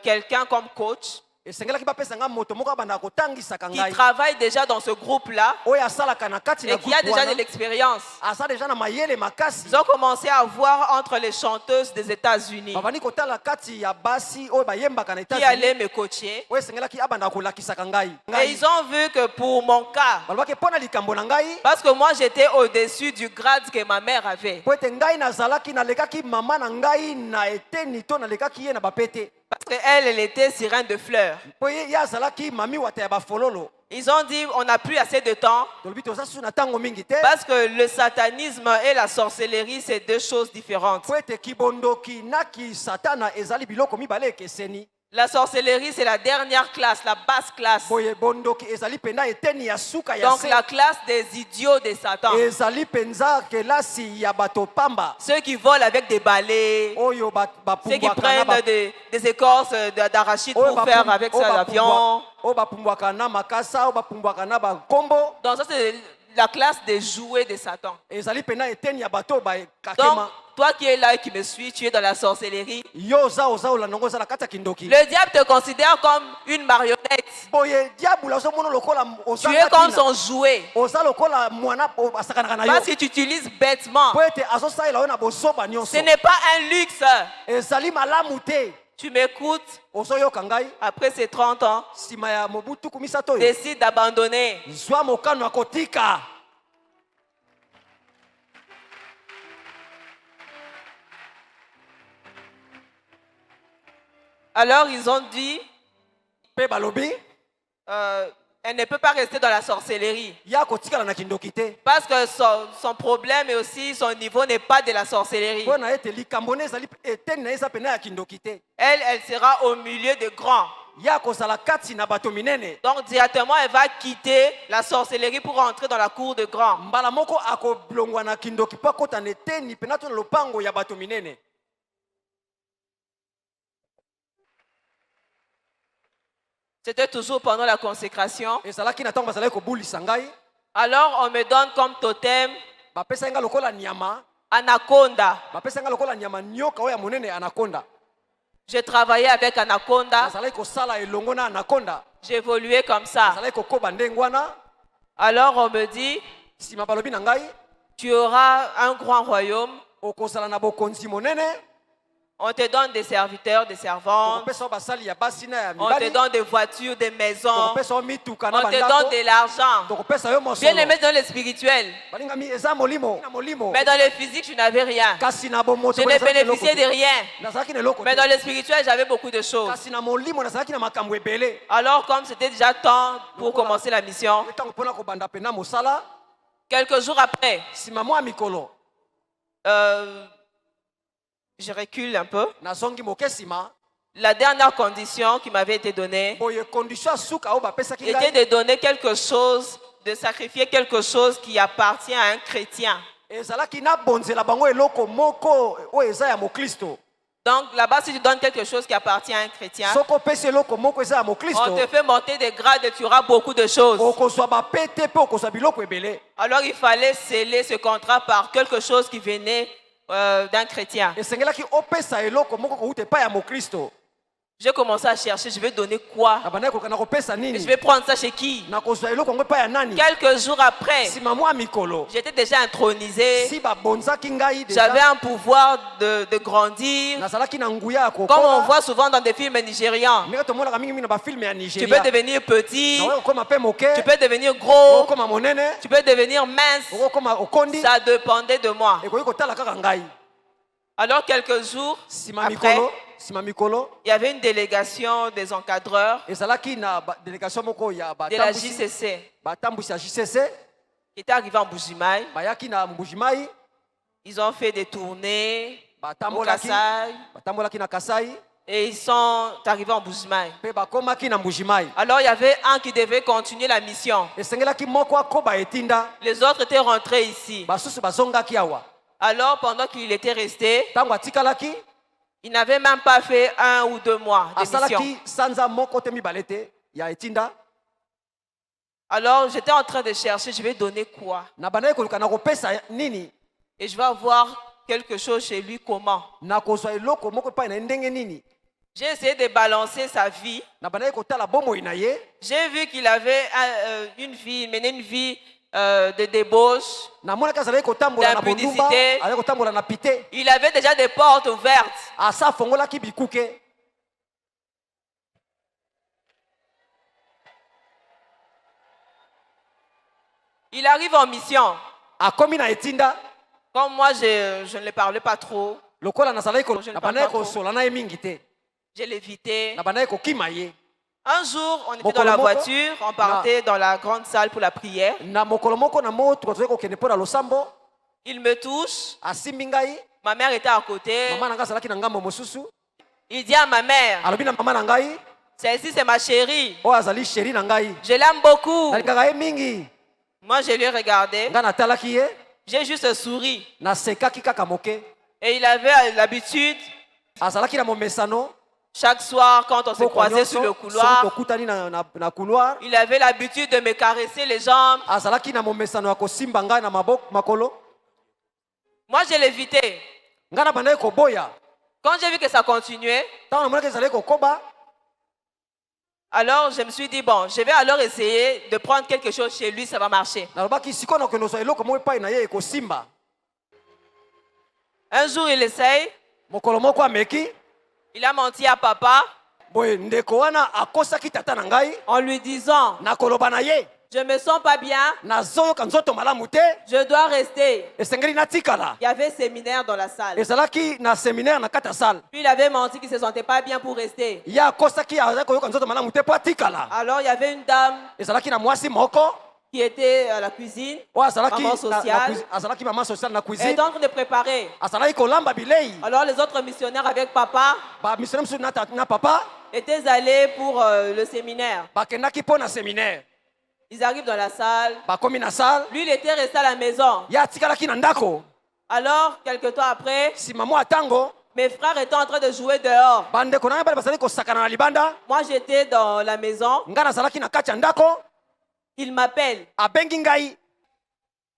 quelqu'un comme coach esengelaki bapesa ngai moto moko abanda kotangisaka qui ngai travaille déjà dans ce groupe-là oyo asalaka na kati na et qui a groupe déjà de wana l'expérience. aza deja na mayele makasi. Ils ont commencé à voir entre les chanteuses des États-Unis babandi kotala kati ya basi oyo bayembaka na qui États-Unis allaient me coacher. oyo esengelaki abanda kolakisaka ngai. Et ils ont vu que pour mon cas, balobaki mpona likambo na ngai parce que moi j'étais au-dessus du grade que ma mère avait, po ete ngai nazalaki nalekaki mama na ngai na eteni to nalekaki ye na bapete parce qu'elle, elle était sirène de fleurs. po ye azalaki mami wata ya bafololo. Ils ont dit, on n'a plus assez de temps tolobi toza susu na ntango mingi te parce que le satanisme et la sorcellerie, c'est deux choses différentes. po ete kibondoki na kisatana ezali biloko mibale ekeseni. La sorcellerie, c'est la dernière classe, la basse classe. boye bondoki ezali mpenza eteni ya suka ya Donc se, la classe des idiots de Satan. ezali mpenza kelasi ya bato pamba Ceux qui volent avec des balais, oyo ceux qui bapumbwaka prennent na des écorces d'arachide oyo pour faire avec ça l'avion. oyo bapumbwaka na makasa oyo bapumbwaka na bankombo. Donc ça, c'est la classe des jouets de Satan. ezali mpenza eteni ya bato oyo Donc, bakakema. toi qui es là et qui me suis, tu es dans la sorcellerie. yo oza olanda yango oza na kati ya kindoki. Le diable te considère comme une marionnette. boye diabula ozomona lokola Tu es comme son jouet. oza lokola mwana asakanaka na yo Parce que tu utilises bêtement. po ete azosalela yo na bosoba Ce nyonso. n'est pas un luxe. ezali malamu te. Tu m'écoutes, ozoyoka ngai après ces 30 ans, nsima ya mobu tuku misato oyo décide d'abandonner. zwa mokano ya kotika. Alors ils ont dit, mpe balobi elle ne peut pas rester dans la sorcellerie. ya kotikala na kindoki te Parce que son problème et aussi son niveau n'est pas de la sorcellerie. mpo na ete likambo ne ezali eteni na ye eza pene ya kindoki te. Elle sera au milieu de grands. ya kozala kati na bato minene. Donc directement, elle va quitter la sorcellerie pour entrer dans la cour de grands. mbala moko akoblongwa na kindoki mpo akota na eteni pena to na lopango ya bato minene. C'était toujours pendant la consécration. ezalaki na ntango bazalaki kobulisa ngai Alors on me donne comme totem bapesaki ngai lokola nyama Anaconda. bapesaki ngai lokola nyama nyoka oyo ya monene anakonda. J'ai travaillé avec Anaconda. nazalaki kosala elongo na anakonda. J'évoluais comme ça. nazalaki kokoba ndenge wana. Alors on me dit, nsima balobi na ngai tu auras un grand royaume. okozala na bokonzi monene. On te donne des serviteurs, des servantes. tokopesa yo basali ya basi na ya On te mibali. donne des voitures, des maisons. tokopesa yo mituka na On te donne bandako. de l'argent. tokopesa yo Bien mosolo. aimé dans le spirituel. balingami eza molimo na molimo. Mais dans le physique, je n'avais rien. kasi na bomoto Je ne bénéficiais de rien. nazalaki na eloko Mais te. dans le spirituel, j'avais beaucoup de choses. kasi na molimo nazalaki na makambo ebele. Alors, comme c'était déjà temps pour commencer la mission, ntango mpona kobanda pena mosala. quelques jours après, nsima mwa mikolo je recule un peu. nazongi moke nsima. La dernière condition qui m'avait été donnée boye condition ya suka oyo bapesaki était ngai de donner quelque chose, de sacrifier quelque chose qui appartient à un chrétien. ezalaki nabonzela bango eloko moko oyo eza ya moklisto. Donc là-bas, si tu donnes quelque chose qui appartient à un chrétien, soki opesi eloko moko eza ya on moklisto te fait monter des grades et tu auras beaucoup de choses. okozwa bapete mpe okozwa biloko ebele. Alors il fallait sceller ce contrat par quelque chose qui venait d'un chrétien. esengelaki opesa eloko moko kouta epai ya moklisto. J'ai commencé à chercher, je vais donner quoi? Nabandaki koluka na kopesa Et je nini vais prendre ça chez qui? na kozwa eloko yango epai ya nani. Quelques jours après, Nsima mwa mikolo j'étais déjà intronisé. si babonzaki ngai J'avais deja un pouvoir de grandir. nazalaki na nguya ya Comme on kokola. voit souvent dans des films nigérians, ndenge tomonaka mingi na bafilme ya tu Nigeria. peux devenir petit, nakoki kokoma mpe moke, tu peux devenir gros, okokoma monene, tu peux devenir mince. okokoma okondi, Ça dépendait de moi. ekoki kotala kaka ngai. Alors quelques jours Nsima après, mikolo il y avait une délégation des encadreurs ezalaki na délégation moko ya de la batambusi JCC batambusi ya JCC qui était arrivée en Bujimaï. bayaki na Mbujimai, Ils ont fait des tournées au batambolaki Kassai na Kasai et ils sont arrivés en Bujimaï. mpe bakomaki na Mbujimai. Alors il y avait un qui devait continuer la mission. esengelaki moko akoba etinda, Les autres étaient rentrés ici. basusu bazongaki awa. Alors pendant qu'il était resté, Ntango atikalaki il n'avait même pas fait 1 ou 2 mois de mission. asalaki sanza moko te mibale te ya etinda. Alors j'étais en train de chercher, je vais donner quoi? na bandaki koluka na kopesa nini Et je vais avoir quelque chose chez lui comment? na kozwa eloko moko epai na ye ndenge nini. J'ai essayé de balancer sa vie. na bandaki kotala bomoi na ye, J'ai vu qu'il avait une vie, menait une vie de débauche. namonaki azalaki kotambola na bondumba, D'impudicité. azalaki kotambola na pite, Il avait déjà des portes ouvertes. asa afongolaki bikuke. Il arrive en mission. akomi na etinda Comme moi, je ne le parlais pas trop. lokola nazalaki Je ne na parle bandaki pas kosola na ye mingi te, Je l'évitais. na bandaki kokima ye. Un jour, on était Mokolo dans la moko. voiture, on partait dans la grande salle pour la prière. na mokolo moko na moto tozali kokende mpo na losambo, Il me touche. asimbi ngai, Ma mère était à côté. mama na ngai azalaki na ngambo mosusu, Il dit à ma mère, alobi na mama na ngai celle-ci c'est ma chérie. oyo azali sheri na ngai, Je l'aime beaucoup. nalingaka ye mingi. Moi, je lui ai regardé. ngai natalaki ye, J'ai juste souri. nasekaki kaka moke. Et il avait l'habitude, azalaki na momesano chaque soir, quand on se poko croisait sur nyonso, le soki couloir, tokutani na couloir, il avait l'habitude de me caresser les jambes. azalaki na momesano ya kosimba ngai na maboko makolo. Moi, je l'évitais. ngai na bandaki koboya, Quand j'ai vu que ça continuait, ntango namonaki ezalaki kokoba, alors je me suis dit, bon, je vais alors essayer de prendre quelque chose chez lui, ça va marcher. nalobaki sikoyo na kokende ozwa eloko moko epai na ye ekosimba. Un jour, il essaye, mokolo moko ameki, il a menti à papa boye ndeko wana akosaki tata na ngai en lui disant, na koloba na ye, je me sens pas bien, nazoyoka nzoto malamu te, je dois rester. esengeli natikala. Il y avait séminaire dans la salle. ezalaki na séminaire na kati ya salle, Puis il avait menti qu'il ne se sentait pas bien pour rester. ye akosaki azalaki koyoka nzoto malamu te mpo atikala. Alors il y avait une dame ezalaki na mwasi moko qui était à la cuisine, oyo azalaki Maman sociale. azalaki mama sociale na elle cuisine, était en train de préparer. azalaki kolamba bilei. Alors les autres missionnaires avec papa bamisio mosusu na papa étaient allés pour le séminaire. bakendaki mpo na séminaire, Ils arrivent dans la salle. bakomi na salle, Lui, il était resté à la maison. ye atikalaki na ndako. Alors, quelque temps après, nsima mwa ntango mes frères étaient en train de jouer dehors. bandeko na ngai bale bazalaki kosakana na libanda, Moi, j'étais dans la maison. ngai nazalaki na kati ya ndako. Il m'appelle. abengi ngai,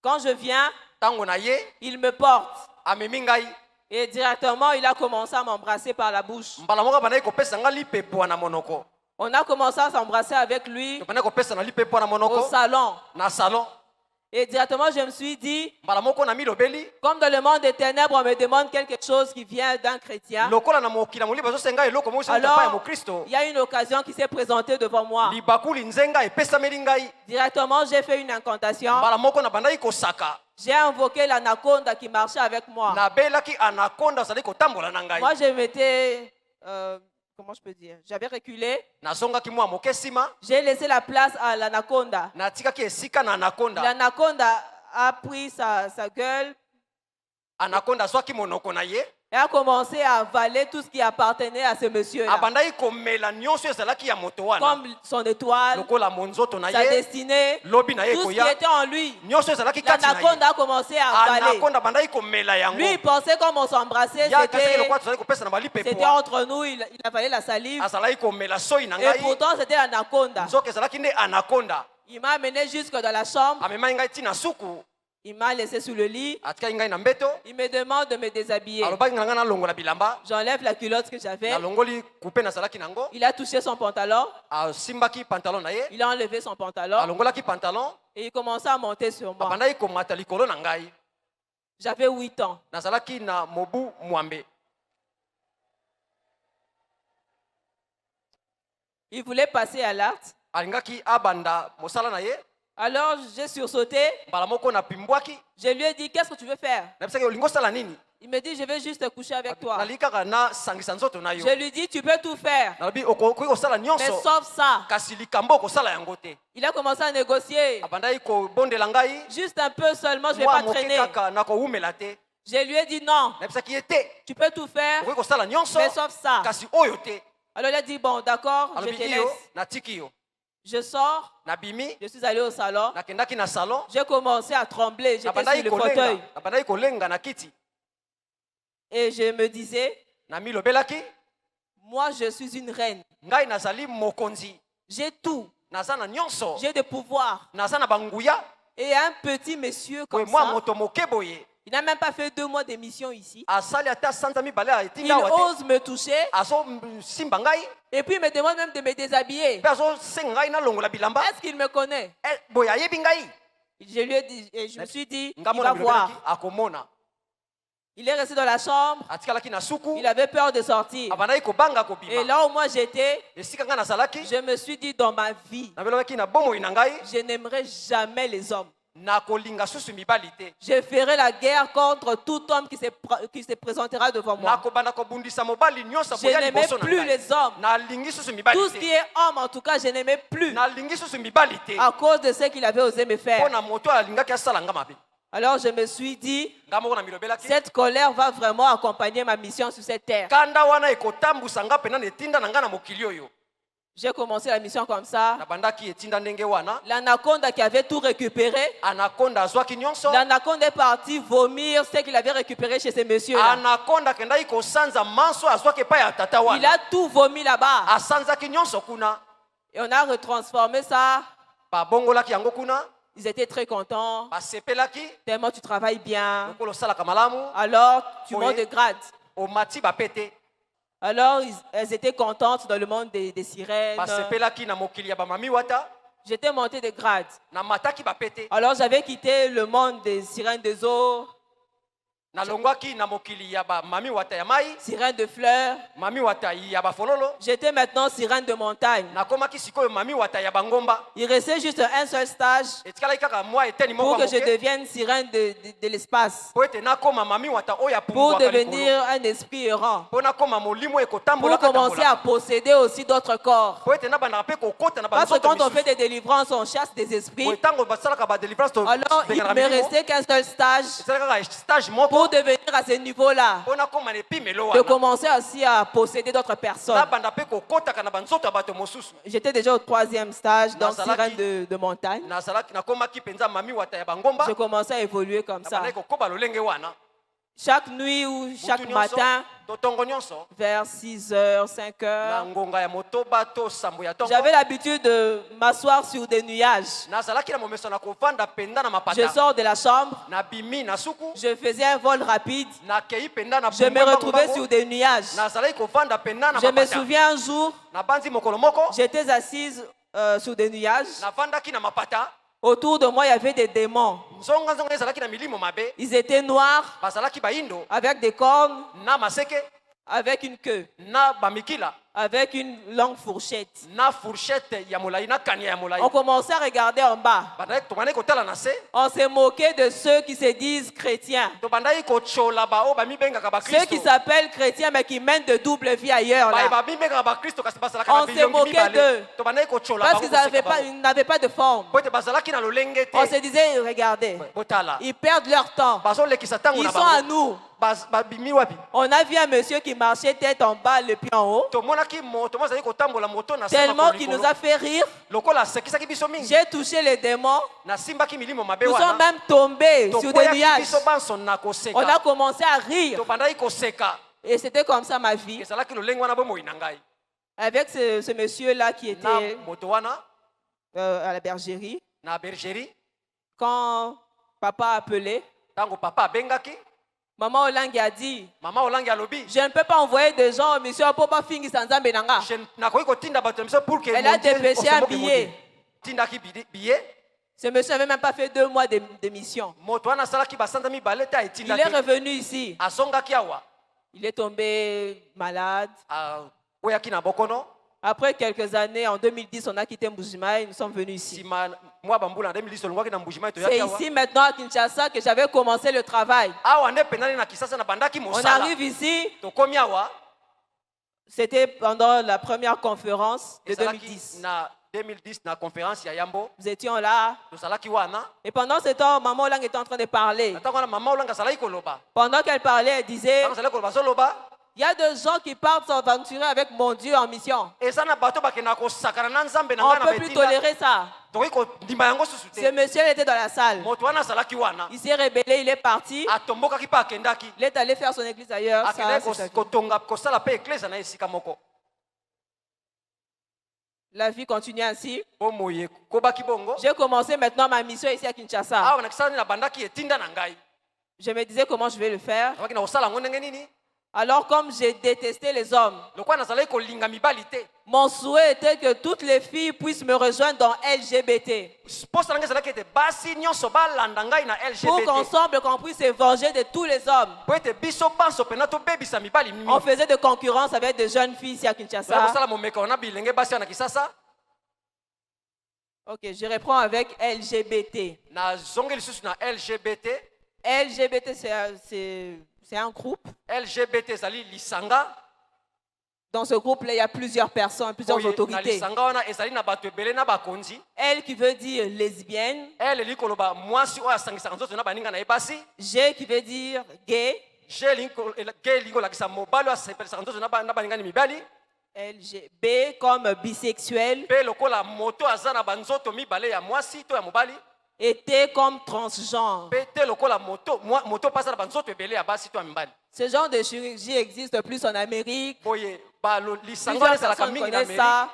Quand je viens, ntango na ye il me porte. amemi ngai, Et directement, il a commencé à m'embrasser par la bouche. mbala moko bandaki kopesa ngai lipepo na monoko, On a commencé à s'embrasser avec lui bandaki kopesa na lipepo na au monoko salon. na salon. Et directement, je me suis dit, mbala moko na milobeli, comme dans le monde des ténèbres, on me demande quelque chose qui vient d'un chrétien. lokola na mokili ya molili bazosenga eloko moko epai ya Alors, mokristo, il y a une occasion qui s'est présentée devant moi. libakuli nzenga epesameli ngai. Directement, j'ai fait une incantation. mbala moko na bandaki kosaka, J'ai invoqué l'anaconda qui marchait avec moi. nabelaki anakonda azali kotambola na ngai. Moi, je m'étais... comment je peux dire? J'avais reculé. nazongaki mwa moke nsima, J'ai laissé la place à l'anaconda. natikaki esika na anakonda. L'anaconda a pris sa gueule anakonda azwaki monoko na ye, et a commencé à avaler tout ce qui appartenait à ce monsieur-là. abandaki komela nyonso ezalaki ya moto wana, Comme son étoile, lokola monzoto na sa ye, destinée, lobi na ye tout ce qui koya, était en lui. nyonso ezalaki kati na ye. L'anaconda a commencé à avaler. anakonda bandaki komela yango. Lui, il pensait comme on s'embrassait, ya kasaki c'était lokola tozali kopesa na balipepo, entre nous, il avalait la salive. azalaki komela soi na Et ngai, pourtant, c'était l'anaconda. nzoka ezalaki nde anakonda. Il m'a amené jusque dans la chambre. amemaki ngai ntina suku, Il m'a laissé sous le lit. atikaki ngai na mbeto Il me demande de me déshabiller. alobaki nga ngai nalongola bilamba J'enlève la culotte que j'avais. nalongoli kupe nazalaki nango Il a touché son pantalon. asimbaki pantalon na ye Il a enlevé son pantalon. alongolaki pantalon Et il commençait à monter sur moi. abandaki komata likolo na ngai J'avais 8 ans. nazalaki na mobu mwambe. Il voulait passer à l'acte. alingaki abanda mosala na ye Alors j'ai sursauté. mbala moko napimbwaki Je lui ai dit, qu'est-ce que tu veux faire? nayebisaki olingi osala nini Il me dit, je vais juste coucher avec toi. naliki kaka nasangisa nzoto na yo Je lui dis, tu peux tout faire, nalobi okoki kosala mais nyonso sauf ça. kasi likambo okosala yango te. Il a commencé à négocier. abandaki kobondela ngai Juste un peu seulement, je ne vais mwa pas moke traîner. kaka nakowumela te. Je lui ai dit, non, nayebisaki ye te tu peux tout faire, okoki kosala nyonso mais sauf ça. kasi oyo te. Alors il a dit, bon, d'accord, je alobi te iyo laisse. natiki yo Je sors, nabimi je suis allé au salon. nakendaki na salon J'ai commencé à trembler, j'étais sur nabandaki le fauteuil. nabandaki kolenga na kiti Et je me disais, namilobelaki moi je suis une reine. ngai nazali mokonzi J'ai tout, naza na nyonso j'ai des pouvoirs. naza na banguya Et un petit monsieur boye comme mwa ça, moto moke boye il n'a même pas fait 2 mois d'émission ici. asali ata sanza mibale Il etinga awa te ose me toucher azosimba ngai et puis il me demande même de me déshabiller. mpe azosenga ngai nalongola bilamba Est-ce qu'il me connaît? boye ayebi ngai Je lui ai dit, et je me suis dit, il ngambo va namilobelaki voir. akomona Il est resté dans la chambre, atikalaki na suku il avait peur de sortir. abandaki kobanga Et kobima là où moi j'étais, esika ngai nazalaki je me suis dit, dans ma vie, nabelobaki na bomoi na ngai je n'aimerai jamais les hommes. nakolinga susu mibali te Je ferai la guerre contre tout homme qui se présentera devant moi. nakobanda kobundisa mobali nyonso Je boya n'aimais liboso na plus ngai les hommes. nalingi susu mibali Tout ce qui te est homme, en tout cas, je n'aimais plus nalingi susu mibali te à cause de ce qu'il avait osé me mpo faire. na moto alingaki asala nga mabe Alors je me suis dit, nga moko namilobelaki cette colère va vraiment accompagner ma mission sur cette terre. kanda wana ekotambusa nga mpenza na etinda na nga na mokili oyo J'ai commencé la mission comme ça. nabandaki etinda ndenge wana L'anaconda qui avait tout récupéré, anakonda azwaki nyonso l'anaconda est parti vomir ce qu'il avait récupéré chez ces messieurs-là. anakonda akendaki kosanza manso azwaki epai ya tata Il wana a tout vomi là-bas. asanzaki nyonso kuna Et on a retransformé ça. babongolaki yango kuna Ils étaient très contents. basepelaki Tellement tu travailles bien. lokola osalaka malamu Alors tu Oui. montes de grade. omati bapete Alors elles étaient contentes dans le monde des sirènes. basepelaki na mokili ya bamami wata J'étais montée de grade. namataki bapete Alors j'avais quitté le monde des sirènes des eaux, nalongwaki na mokili ya bamami wata ya mai sirènes de fleurs. mami wata ya bafololo J'étais maintenant sirène de montagne. nakomaki sikoyo mami wata ya bangomba Il restait juste un seul stage etikalaki kaka mwa eteni moko pour ya que je moke devienne sirène de l'espace. po ete nakoma mami wata oyo Pour apumbwaka likolo devenir un esprit errant. mpo nakoma molimo Pour ekotambolaka commencer à posséder aussi d'autres corps. po ete nabandaka mpe kokota na Parce que banzoto quand on misusu fait des délivrances, on chasse des esprits. po ntango basalaka badelivrance Alors il tobengana me milimo restait qu'un seul stage ezali kaka stage moko pour devenir à ce niveau-là. mpo nakoma na epimelo De wana commencer aussi à posséder d'autres personnes. nabanda mpe kokotaka na banzoto ya bato mosusu J'étais déjà au 3e stage, donc Nazalaki. sirène de montagne. nazalaki nakomaki mpenza mami wata ya bangomba Je commençais à évoluer comme ça. nabandaki kokoba lolenge wana Chaque nuit ou chaque Mutu nyonso, matin, to ntongo nyonso vers 6 heures, 5 na heures, ngonga ya motoba to sambo ya ntongo j'avais l'habitude de m'asseoir sur des nuages. nazalaki na momeso na kovanda mpenza na Je mapata sors de la chambre, nabimi na suku je faisais un vol rapide, nakei mpenza na je me bumbwe retrouvais mbango, sur des nuages. nazalaki kovanda mpenza na Je me mapata souviens un jour, nabanzi mokolo moko j'étais assise sur des nuages. navandaki na mapata Autour de moi, il y avait des démons. nzonga ezalaki na milimo mabe Ils étaient noirs, bazalaki baindo avec des cornes, na maseke avec une queue, na bamikila avec une longue fourchette. na fourchette ya molai na kania ya molai On commençait à regarder en bas. tobandaki kotala na se On s'est moqué de ceux qui se disent chrétiens. tobandaki kochola bao bamibengaka Ceux qui bakristo s'appellent chrétiens mais qui mènent de double vie ailleurs. baye Là. bamibengaka bakristo kasi bazalaka On na s'est bilongi moqué mibale d'eux. tobandaki kochola Parce bango qu'ils koseka bango. ils n'avaient pas de forme. po ete bazalaki na lolenge On te se disait, regardez, botala ils perdent leur temps. bazolekisa ntango Ils na sont à bango nous. babimi wapi On a vu un monsieur qui marchait tête en bas, le pied en haut. tomonaki moto mo azali kotambola moto na Tellement qu'il nous a fait rire. lokola asekisaki biso mingi J'ai touché les démons. nasimbaki milimo mabe Nous sommes wana même tombés sur des tokweyaki nuages. biso banso na On a koseka commencé à rire. tobandaki koseka Et c'était comme ça ma vie. ezalaki lolenge wana bomoi na ngai Avec ce monsieur-là qui na était moto wana à la bergerie. na bergerie Quand papa a appelé. Tango papa abengaki, Maman Olangi a dit, mama Olangi alobi, je ne peux pas envoyer des gens, monsieur, pour pas finir sans Zambénanga. je nakoki kotinda bato miso pour que Elle a mon Dieu dépêché un osemboke billet. mon Dieu. Tindaki billet, Ce monsieur n'avait même pas fait 2 mois de mission. moto wana salaki basanta mibale te Il est etindaki. revenu ici. Asongaki awa, Il est tombé malade. oyaki na bokono. Après quelques années, en 2010, on a quitté Mbujima et nous sommes venus ici. Sima mwa bambula 2010 olongwaki na Mbujimayi C'est toyaki awa. ici maintenant à Kinshasa que j'avais commencé le travail. Awa nde penani na Kisasa na bandaki On mosala. arrive ici, Tokomi awa, c'était pendant la première conférence de ezalaki 2010. na 2010 na conférence ya Yambo. Nous étions là. Tosalaki wana. Et pendant ce temps, Maman Olang était en train de parler. Ntango wana mama Olanga salaki koloba. Pendant qu'elle parlait, elle disait, Ntango salaki koloba zoloba. il y a des gens qui partent s'aventurer avec mon Dieu en mission. Eza na bato bakenda kosakana na Nzambe na On nga ne na peut plus betinda. tolérer ça. Tokoki kondima yango susu Ce te. monsieur il était dans la salle. Moto wana azalaki wana. Il s'est rébellé, il est parti. Atombokaki mpe akendaki. Il est allé faire son église ailleurs. Ça, Akendaki c'est sa vie. kotonga kosala mpe eklesa na esika moko. La vie continue ainsi. Bomoye kobaki bongo. J'ai commencé maintenant ma mission ici à Kinshasa. Awa na Kisasa na bandaki etinda na ngai. Je me disais comment je vais le faire. Abaki na kosala yango ndenge nini? Alors comme j'ai détesté les hommes, Lokwa nazalaki kolinga mibali te. mon souhait était que toutes les filles puissent me rejoindre dans LGBT. Posa na ngai ezalaki ete basi nyonso balanda ngai na Pour LGBT. qu'ensemble, qu'on puisse se venger de tous les hommes. Po ete biso banso mpena tobebisa mibali On mimi. faisait de concurrence avec des jeunes filles ici à Toza Kinshasa. kosala momeka na bilenge basi wana Kisasa. Ok, je reprends avec LGBT. Nazongi lisusu na LGBT. LGBT, c'est un groupe. LGBT ezali lisanga. Dans ce groupe-là, il y a plusieurs personnes, plusieurs Oye, na autorités. lisanga wana ezali na bato ebele na bakonzi. Elle qui veut dire lesbienne. Elle eli koloba mwasi oyo asangisaka nzoto na baninga na ye basi. G qui veut dire gay. Ge elingi kolakisa mobali oyo asepelisaka nzoto na baningani mibali. B comme bisexuel. Mpe lokola moto aza na banzoto mibale ya mwasi to ya mobali. Et T comme transgenre. Mpe te lokola moto pasa na banzoto ebele ya basi to ya mibali. Ce genre de chirurgie existe plus en Amérique. Boye lisanga Plusieurs ezalaka personnes mingi na connaissent Amérique. ça.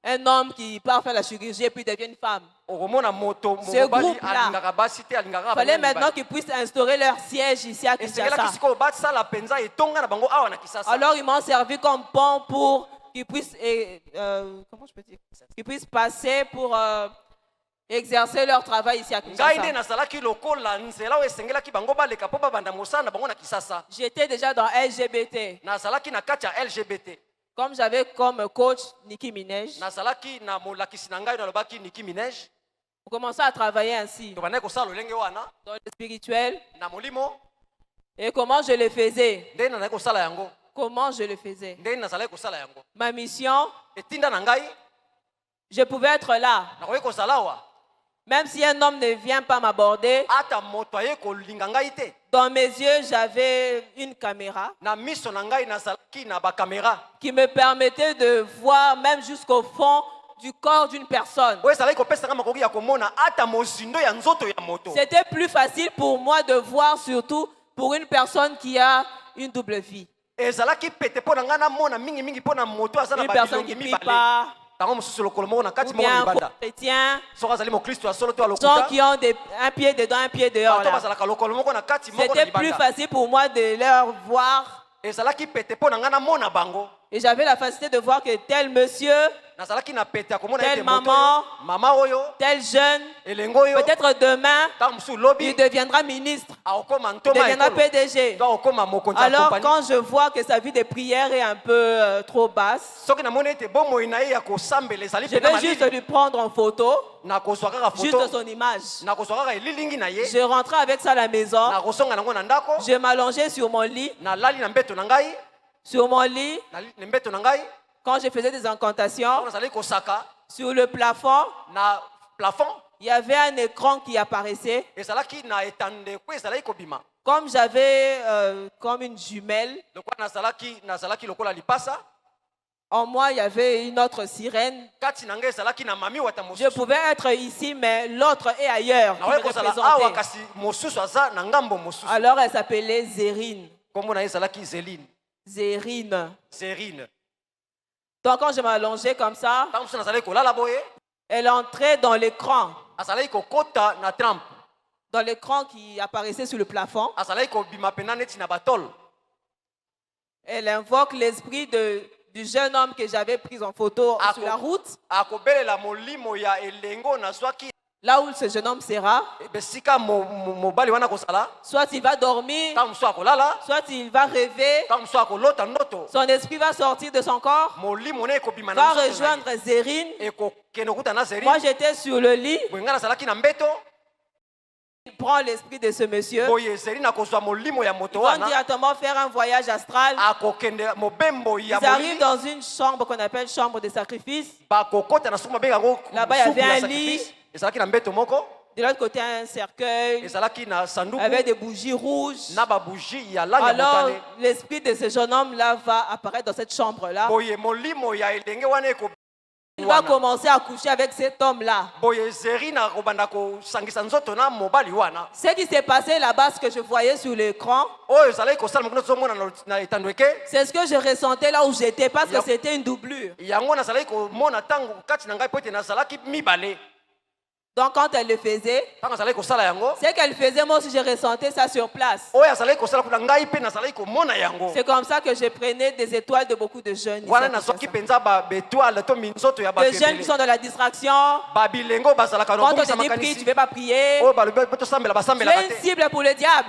Un homme qui part faire la chirurgie et puis devient une femme. Okomona moto Ce mobali groupe-là, alingaka basi te alingaka Il fallait maintenant qu'ils puissent instaurer leur siège ici à esengelaki Kinshasa. sikoyo basala mpenza etonga na bango awa na Kisasa. Alors ils m'ont servi comme pont pour qu'ils puissent, comment je peux dire, qu'ils puissent passer pour exercer leur travail ici à ngai nde Kinshasa. nazalaki lokola nzela oyo esengelaki bango baleka mpo babanda mosala na bango na Kisasa. J'étais déjà dans LGBT. Nazalaki na kati ya LGBT. Comme j'avais comme coach Nicki Minaj, Nazalaki na molakisi na ngai nalobaki Nicki Minaj. on commençait à travailler ainsi Tobandaki kosala lolenge wana dans le spirituel. na molimo. Et comment je le faisais? Ndenge nazalaki kosala yango. Comment je le faisais? Ndenge nazalaki kosala yango. Ma mission, Etinda na ngai je pouvais être là. nakoki kozala awa. Même si un homme ne vient pas m'aborder, Ata moto aye kolinga ngai te. dans mes yeux, j'avais une caméra Na miso na ngai nazalaki na bakamera. qui me permettait de voir même jusqu'au fond du corps d'une personne. Oyo ezalaki kopesa ngai makoki ya komona ata mozindo ya nzoto ya moto. C'était plus facile pour moi de voir, surtout pour une personne qui a une double vie. Ezalaki pete mpo na ngai namona mingi mpo na moto aza na Une personne babilongi qui ne prie mibale. pas, Tango mosusu lokolo moko na ou kati moko na bien un faux libanda. chrétien, Soki azali mokristo ya solo to ya gens lokuta. qui ont un pied dedans, un pied dehors. Bato Là. bazalaka lokolo moko na kati moko na C'était plus libanda. facile pour moi de leur voir. Ezalaki pete mpo na ngai namona bango. Et j'avais la facilité de voir que tel monsieur, Nazalaki na pete ya komona Telle ete moto maman. oyo, mama oyo, tel jeune, elengo oyo, peut-être demain, tango mosusu lobi il deviendra ministre, akokoma il ntoma deviendra ekolo. PDG. To akokoma mokonzi ya Alors kompani. quand je vois que sa vie de prière est un peu trop basse, Soki namoni ete bomoi na ye ya kosambela ezali je pena vais juste malili. lui prendre en photo, Nakozwa kaka juste foto. son image. Nakozwa kaka elilingi na ye. Je rentrais avec ça à la maison, Nakosonga nango na ndako. je m'allongeais sur mon lit. Nalali na mbeto na ngai. Sur mon lit, Na mbeto na ngai. quand je faisais des incantations, Tango nazali kosaka sur le plafond, na plafond. il y avait un écran qui apparaissait. Ezalaki na etandeko ezalaki kobima. Comme j'avais comme une jumelle, Lokola nazalaki lokola lipasa. en moi, il y avait une autre sirène. Kati na ngai ezalaki na mami wata Je mosusu. pouvais être ici, mais l'autre est ailleurs. Qui Nakoki me kozala awa représentait. kasi mosusu aza na ngambo mosusu. Alors elle s'appelait Zérine. Kombo na ye ezalaki Zéline. Zérine. Zérine. Donc quand je m'allongeais comme ça, Tango mosusu nazalaki kolala boye. elle entrait dans l'écran. Azalaki kokota na trempe. dans l'écran qui apparaissait sur le plafond. azalaki kobima pena neti na batole. Elle invoque l'esprit du jeune homme que j'avais pris en photo sur la route. Akobelela molimo ya elengo nazwaki Là où ce jeune homme sera, besika mobali wana kozala. soit il va dormir, Ntango mosusu akolala, soit il va rêver. ntango mosusu akolota ndoto. Son esprit va sortir de son corps, Molimo ne ekobima va na rejoindre Zérine. ekokende okuta na Zerine. Moi, j'étais sur le lit. Boye nga nazalaki na mbeto. Il prend l'esprit de ce monsieur. Boye Zerine akozwa molimo ya moto Ils vont wana. directement faire un voyage astral. Akokende mobembo ya Ils arrivent molimo. dans une chambre qu'on appelle chambre de sacrifice. Bakokota na suku mabenga yango Là-bas, il y suku avait ya un sacrifice. lit. Ezalaki na mbeto moko. De l'autre côté, un cercueil Ezalaki na sanduku. avec des bougies rouges. Na ba bougie ya langi ya Alors, motane. l'esprit de ce jeune homme-là va apparaître dans cette chambre-là. Boye molimo ya elenge wana eko. Il va commencer à coucher avec cet homme-là. Boye Zerine akobanda kosangisa nzoto na mobali wana. Ce qui s'est passé là-bas, ce que je voyais sur l'écran, Oyo ezalaki kosala mokolo tozomona na etando eke. c'est ce que je ressentais là où j'étais parce que c'était une doublure. Yango nazalaki komona ntango kati na ngai po ete nazalaki mibale. Donc quand elle le faisait, Ntango azalaki kosala yango. ce qu'elle faisait, moi aussi je ressentais ça sur place. Oyo azalaki kosala kuna ngai mpe nazalaki komona yango. C'est comme ça que je prenais des étoiles de beaucoup de jeunes. ici Wana à nazwaki Kinshasa. mpenza betoile to minzoto ya bato Des jeunes qui ebele. sont dans la distraction. Babilengo bazalaka na Quand on kobongisa te dit prie, makanisi. tu ne veux pas prier. Oyo balobi tosambela Tu basambelaka es une te. cible pour le diable.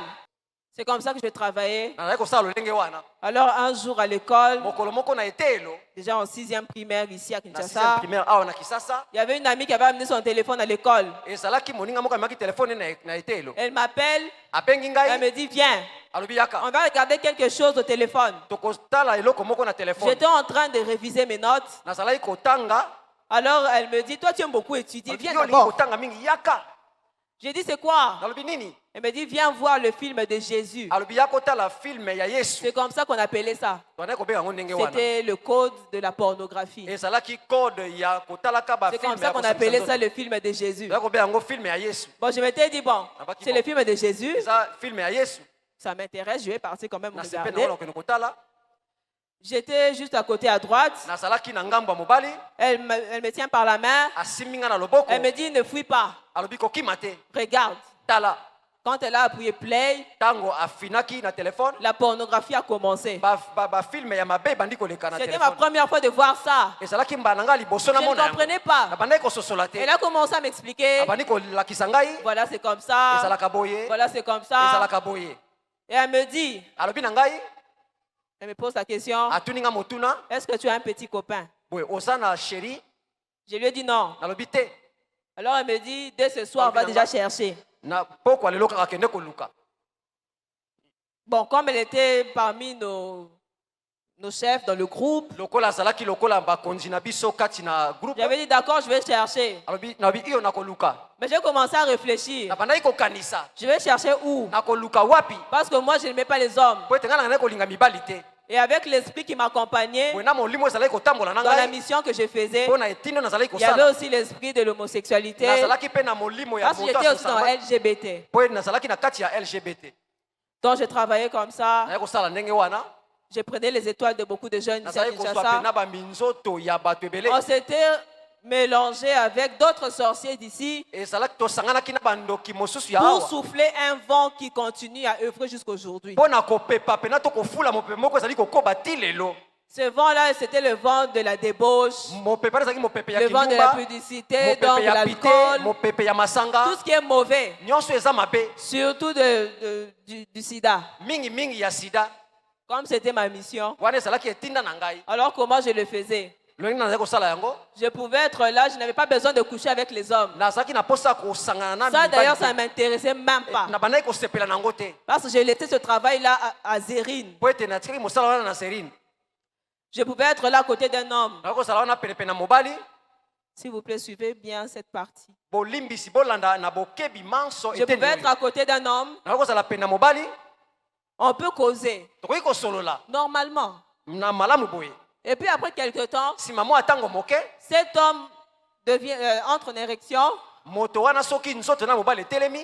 C'est comme ça que je travaillais. Nazalaki kosala lolenge wana. Alors un jour à l'école, Mokolo moko na etelo. déjà en 6e primaire ici à Na 6e Kinshasa, primaire awa na Kisasa. il y avait une amie qui avait amené son téléphone à l'école. Ezalaki moninga moko amaki telefone na etelo. Elle m'appelle, Abengi elle ngai. me dit viens, Alobi yaka. on va regarder quelque chose au téléphone. Tokotala eloko moko na telefone. J'étais en train de réviser mes notes. Nazalaki kotanga. Alors elle me dit, toi tu aimes beaucoup étudier, viens Yo lingi d'abord. kotanga mingi yaka. J'ai dit c'est quoi? Nalobi nini? Elle me dit viens voir le film de Jésus. Alobi yakotala film ya Yesu. C'est comme ça qu'on appelait ça. Twana kobenga ngo ndenge wana. C'était le code de la pornographie. Ezalaki code ya kotalaka ba C'est film. comme ça qu'on appelait ça le film de Jésus. Ya kobenga ngo film ya Yesu. Bon, je m'étais dit, bon, c'est le film de Jésus. Eza film ya Yesu. Ça m'intéresse, je vais partir quand même Na sepe na regarder. ngolo kotala. J'étais juste à côté à droite. Nazalaki na ngambo ya mobali. Elle me tient par la main. Asiminga na loboko. Elle me dit, ne fuis pas. Alobi kokima te. Regarde. Tala. Quand elle a appuyé play, Tango afinaki na telefone. la pornographie a commencé. Ba film ya mabe bandi koleka na C'était ma telefone. première fois de voir ça. Ezalaki mbala nga liboso na Je ne mona. comprenais pas. Abandaki kososola te. Elle a commencé à m'expliquer. Abandi kolakisa ngai. Voilà, c'est comme ça. Ezalaka boye. Voilà, c'est comme ça. Ezalaka boye. Et elle me dit, Alobi na ngai. elle me pose la question, Atuni nga motuna. est-ce que tu as un petit copain? Boye oza na chéri. Je lui ai dit non. Nalobi te. Alors elle me dit, dès ce soir, on va déjà chercher. Na poko alelo kaka kende koluka. Bon, comme elle était parmi nos chefs dans le groupe, Lokola azalaki lokola bakonzi na biso kati na groupe. j'avais dit d'accord, je vais chercher. Alobi nabi iyo na koluka. Mais j'ai commencé à réfléchir. Na bandaki kokanisa. Je vais chercher où? Na koluka wapi? Parce que moi, je n'aimais pas les hommes. Po ete nga na kolinga mibali te. Et avec l'esprit qui m'accompagnait Boye na molimo ezalaki kotambola na dans la ngai. mission que je faisais, Po na etindo nazalaki il y avait kosala. aussi l'esprit de l'homosexualité. Nazalaki pe na molimo ya Parce que moto j'étais aussi dans asosala. LGBT. Po ete nazalaki na kati ya LGBT. Donc je travaillais comme ça. Nazalaki kosala ndenge wana. Je prenais les étoiles de beaucoup de jeunes ici à Nazalaki kozwa Kinshasa. pena ba minzoto ya bato ebele. On s'était mélangé avec d'autres sorciers d'ici Ezalaki tosanganaki na bandoki mosusu ya pour awa. souffler un vent qui continue à œuvrer jusqu'aujourd'hui. Po na kopepa pena to kofula mopepe moko ezali kokoba ti lelo. Ce vent-là, c'était le vent de la débauche, Mopepe ezalaki mopepe ya le vent de la kindumba. publicité, donc Mopepe ya pite, l'alcool, mopepe ya masanga. tout ce qui est mauvais, Nyonso eza mabe. surtout du sida. Mingi mingi ya sida. Comme c'était ma mission. Wana ezalaki etinda na ngai. Alors comment je le faisais? Lolenge nazalaki kosala yango. Je pouvais être là, je n'avais pas besoin de coucher avec les hommes. Nazalaki na posa kosangana na Ça d'ailleurs, ça ne mibali. m'intéressait même pas. Na bandaki kosepela nango te. Parce que je laissais ce travail-là à Zérine. Po ete natikaki mosala wana na serine. Je pouvais être là à côté d'un homme. Nazalaki kosala wana penepene na mobali. S'il vous plaît, suivez bien cette partie. Bolimbisi bolanda na bokebi manso Je pouvais être à côté d'un homme. Nazalaki kozala pene na mobali. On peut causer, Tokoki kosolola normalement. na malamu boye. Et puis après quelque temps, Sima mwa tango moke. cet homme entre en érection. Moto wana soki nzoto na mobali etelemi.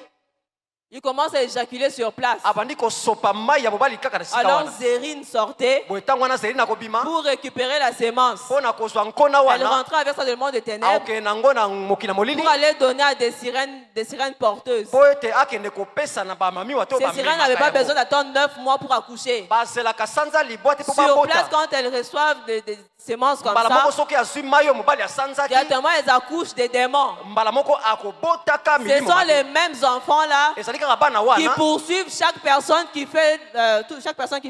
Il commence à éjaculer sur place. abandi kosopa mai ya mobali kaka na sika Alors wana Zérine sortait boye ntango wana zeli na kobima pour récupérer la sémence. mpo na kozwa nkona Elle wana rentrait avec ça dans le monde des ténèbres akokende nango na mokili na molili pour aller donner à des sirènes porteuses. mpo ete akende kopesa na bamamiwa to Ces sirènes n'avaient pas besoin d'attendre 9 mois pour accoucher. bazelaka sanza libwa te mpo Sur place, babota quand elles reçoivent des sémences comme mbala moko ça, soki azwi mai oyo mobali asanzaki directement elles accouchent des démons. mbala moko akobotaka Ce milimo sont mabe. les mêmes enfants là ezali kaka bana qui wana poursuivent chaque personne qui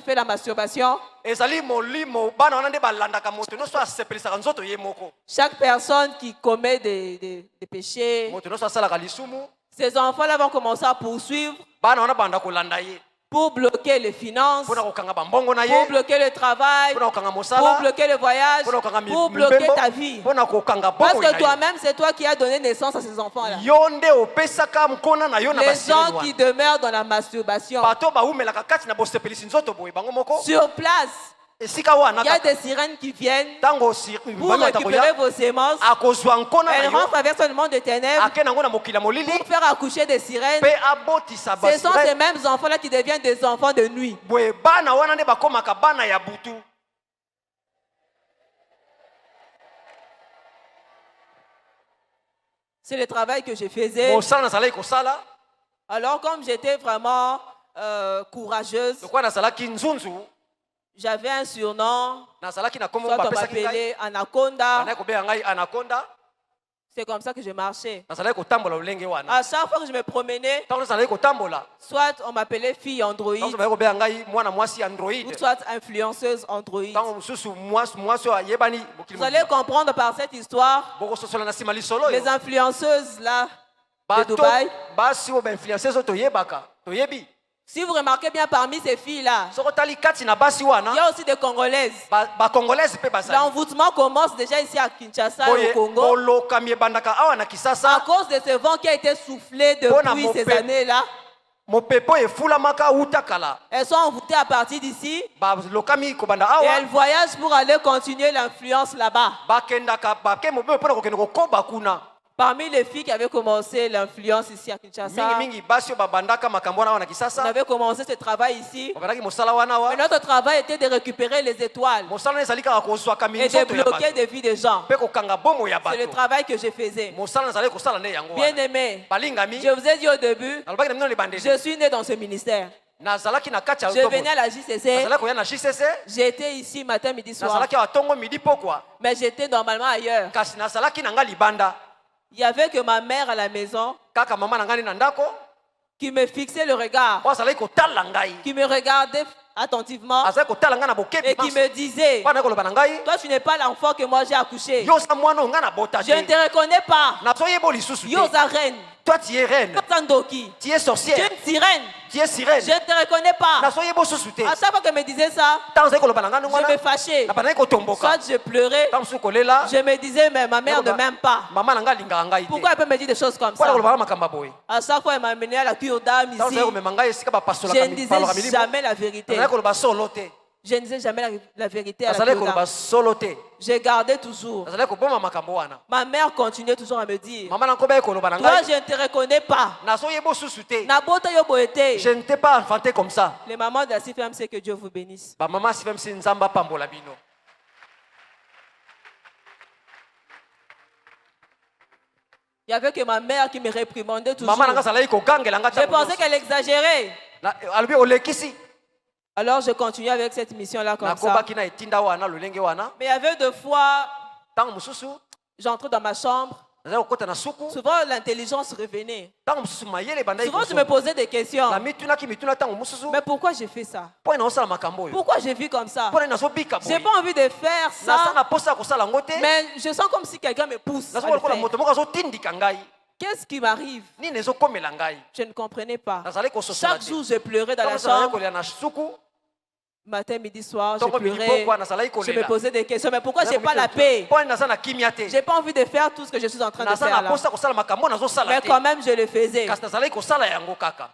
fait la masturbation, ezali molimo bana wana nde balandaka moto nyonso asepelisaka nzoto ye moko chaque personne qui commet des péchés. moto nyonso asalaka lisumu Ces enfants là vont commencer à poursuivre bana wana banda kolanda ye pour bloquer les finances, mpona kokanga bambongo na pour ye bloquer le travail, mpona kokanga pour mosala bloquer le voyage, mpona kokanga pour bloquer mibembo ta vie. mpona kokanga Parce bongo que na ye toi-même, c'est toi qui as donné naissance à ces enfants-là. yo nde opesaka nkona na yo na Les basirene gens qui wana demeurent dans la masturbation. bato bawumelaka kati na bosepelisi nzoto boye bango moko Sur place, esika wana il y a kaka des sirènes qui viennent ntango pour récupérer vos sémences. akozwa nkona na Elles yo rentrent avec le monde des ténèbres ake nango na mokili ya molili pour faire accoucher des sirènes. mpe abotisa Ce sont ces basirene mêmes enfants-là qui deviennent des enfants de nuit. boye bana wana nde bakomaka bana ya butu C'est le travail que je faisais. mosala nazalaki kosala Alors, comme j'étais vraiment courageuse, lokwa nazalaki nzunzu j'avais un surnom. nazalaki na kombo Soit on bapesaki ngai m'appelait Anaconda. bandaki kobenga ngai anaconda C'est comme ça que je marchais. nazalaki kotambola lolenge wana À chaque fois que je me promenais, ntango nazalaki kotambola soit on m'appelait fille Android, ntango bazalaki kobenga ngai mwana mwasi ou android soit influenceuse Android. ntango mosusu mwasi oyo ayebani mokili Vous allez comprendre par cette histoire, bokososola na nsima lisolo les oyo influenceuses là de bato Dubaï. basi oyo bainfluenceuse oyo toyebaka toyebi Si vous remarquez bien parmi ces filles-là, soki otali kati na basi il y wana a aussi des Congolaises. bacongolaise mpe bazali L'envoûtement commence déjà ici à Kinshasa, boye au Congo, bolokami ebandaka awa na à kisasa cause de ce vent qui a été soufflé depuis ces années-là. mopepo efulamaka uta kala Elles sont envoûtées à partir d'ici balokami kobanda et awa elles voyagent pour aller continuer l'influence là-bas. bakendaka bake mopepo mpona kokende kokoba kuna Parmi les filles qui avaient commencé l'influence ici à Kinshasa, mingimingi basi oyo babandaka makambo wana awa na on kisasa avait commencé ce travail ici. babandaki mosala wana Mais awa notre travail était de récupérer les étoiles mosala wana ezali kaka kozwaka et de minzoto ya bloquer bato des vies de gens. mpe kokanga bomo ya C'est le bato travail que je faisais. mosala nazali kosala nde yango Bien wana aimé, balingami je vous ai dit au début, nalobaki na bino libandeli je suis né dans ce ministère. nazalaki na kati ya Je venais à la JCC, nazalaki koya na jcc j'étais ici matin, midi, soir, nazalaki awa ntongo midi pokwa mais j'étais normalement ailleurs. kasi nazalaki na nga libanda Il n'y avait que ma mère à la maison kaka mama na ngai na ndako qui me fixait le regard, po azalaki kotala ngai qui me regardait attentivement azalaki kotala ngai na et bokebi qui me disait, mpo azalaki koloba na ngai toi tu n'es pas l'enfant que moi j'ai accouché. yo oza mwana oyo ngai nabota Je ne te te reconnais pas. nazoyeba lisusu Yo te za reine, toi tu es reine yo Sandoki, tu es tu sorcière es une sirène. tu es sirène Je ne te reconnais pas. nazoyeba osusu te À chaque fois qu'elle me disait ça, ntango ozali koloba na ngai je ndongwana me fâchais. nabandaki kotomboka Soit je pleurais, ntango mosusu kolela je me disais, mais ma mère ne m'aime pas. mama na ngai alingaka ngai te Pourquoi elle peut me dire des choses comme mpo na ça? kolobaka makambo boye À chaque fois, elle m'a amené à la cure d'âme ntango ici. ozali komema ngai esika Je bapasolaka ne balaka disais milimo jamais la vérité. nazalaki koloba solo te Je ne disais jamais la vérité à la nazalaki cure koloba d'âme. solo te Je gardais toujours. nazalaki koboma makambo wana Ma mère continuait toujours à me dire, mama na nkobayaki koloba na toi, ngai je ne te reconnais pas. nazoyeba osusu te Nabota yo boete. je ne t'ai pas enfanté comme ça Les mamans de la CFM, c'est que Dieu vous bénisse. bamama sifemsi nzambe apambola bino Il y avait que ma mère qui me réprimandait toujours. mama na ngai azalaki kogangela ngai Je ntango pensais nyonso. qu'elle exagérait. alobi olekisi Alors je continuais avec cette mission-là comme ça. nakobaki na etinda wana lolenge wana Mais il y avait deux fois, ntango mosusu j'entrais dans ma chambre. nazali kokota na suku Souvent, l'intelligence revenait. ntango mosusu mayele ebandaki Souvent, je me posais des questions. na mitunaki mituna ntango mosusu Mais pourquoi j'ai fait ça? mpo ena osala makambo oyo Pourquoi j'ai vu comme ça? mpo na nazobika J'ai boye pas envie de faire naza ça, na posa ya kosala yango te mais je sens comme si quelqu'un me pousse. à nazokola le lokola faire. moto moko azotindika ngai Qu'est-ce qui m'arrive? nini ezokomela ngai Je ne comprenais pas. nazali kososola Chaque te jour, je pleurais dans la ntango nazali chambre. kolela na suku Matin, midi, soir, je ntongo midi pleurais. pokwa nazalaki Je me kolela posais des questions. Mais pourquoi j'ai pas la paix? mpo naza na kimia te J'ai pas envie de faire tout ce que je suis en train de naza faire na là. posa kosala makambo nazosala Mais te quand même, je le faisais. kasi nazalaki kosala yango kaka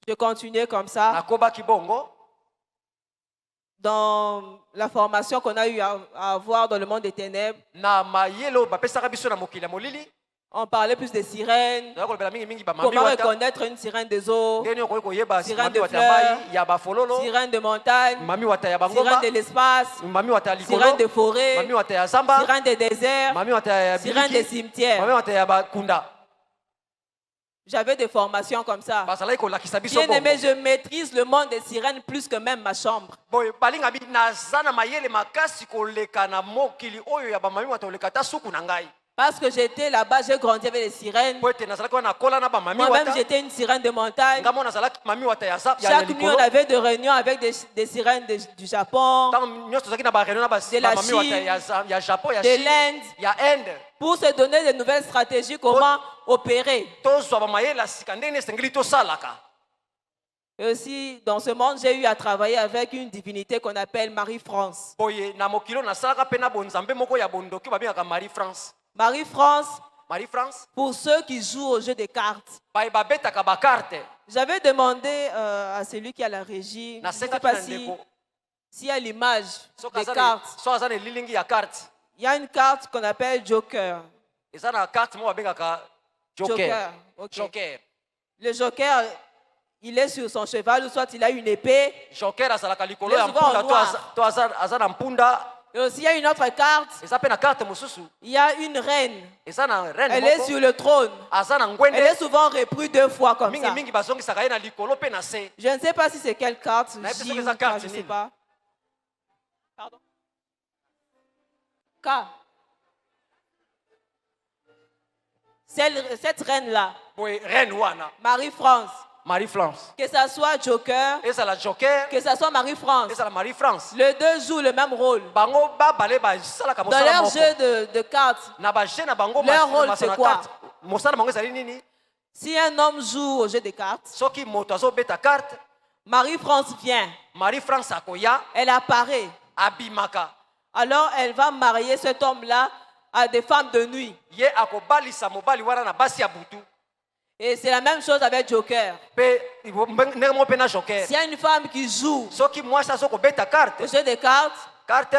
Je continuais comme ça. nakobaki bongo Dans la formation qu'on a eu à avoir dans le monde des ténèbres, na mayele oyo bapesaka biso na mokili ya molili On parlait plus des sirènes. tozala kolobela mingimingi bamami Comment wata reconnaître une sirène des eaux, ndeni okoki koyeba Sirène mami de wata ya fleurs, mai ya bafololo sirène de montagne, mami wata ya sirène bangomba de l'espace, mami wata ya sirène likolo de forêt, mami wata ya zamba sirène des déserts, mami wata ya sirène des biliki mami cimetières. wata ya bakunda J'avais des formations comme ça. bazalaki kolakisa biso Bien aimé, bongo je maîtrise le monde des sirènes plus que même ma chambre. boye balinga bi naza na mayele makasi koleka na mokili oyo ya bamami wata koleka ata suku na ngai Parce que j'étais là-bas, j'ai grandi avec les sirènes. po ete nazalaki wana kola na bamami Moi-même, wata j'étais une sirène de montagne. ngamo nazalaki mami wata ya Chaque nuit, likolo on avait des réunions avec des sirènes du Japon, ntango nyonso tozalaki na bareunion na De la bamami wata Chine, ya japon ya de Chine, l'Inde, ya inde pour se donner de nouvelles stratégies, comment opérer. tozwa bamayele ya sika ndenge esengeli tosalaka Et aussi, dans ce monde, j'ai eu à travailler avec une divinité qu'on appelle Marie-France. boye na mokili oyo nasalaka mpe na bonzambe moko ya bondoki babengaka marie france Marie-France, marie france pour ceux qui jouent au jeu des cartes. baye babetaka bakarte J'avais demandé à celui qui a la régie, je na ne sais sekaki pas na si, ndeko s'il y a l'image soki des cartes. soki aza na elilingi ya carte Il y a une carte qu'on appelle Joker. eza na carte moko babengaka joker Ok. joker Le Joker, il est sur son cheval ou soit il a une épée. joker azalaka likolo Les ya souvent mpunda noir. to aza na mpunda Et aussi, il y a une autre carte. eza mpe na carte mosusu Il y a une reine. eza na reine Elle est moko sur le trône. aza na Elle ngwende est souvent reprise 2 fois comme ça. mingimingi bazongisaka ye na likolo mpe na se Je ne sais pas si c'est quelle carte. Mais J c'est ou sa K, carte, je ne sais Nini. pas. Pardon. K. Cette reine-là, boye reine wana Marie-France, marie france que ça soit Joker, ezala joker que ça soit Marie-France, ezala marie france les deux jouent le même rôle. bango babale basalaka Dans mosala leur moko jeu de cartes, na baje na bango Leur rôle, masala c'est na quoi? carte mosala bango ezali nini si un homme joue au jeu des cartes, soki moto azobeta carte Marie-France vient, marie france akoya elle apparaît. abimaka Alors elle va marier cet homme-là à des femmes de nuit. ye akobalisa mobali wana na basi ya butu Et c'est la même chose avec Joker. mpe ndenge moko mpe na joker S'il y a une femme qui joue soki mwasi azokobeta au carte jeu des cartes, carte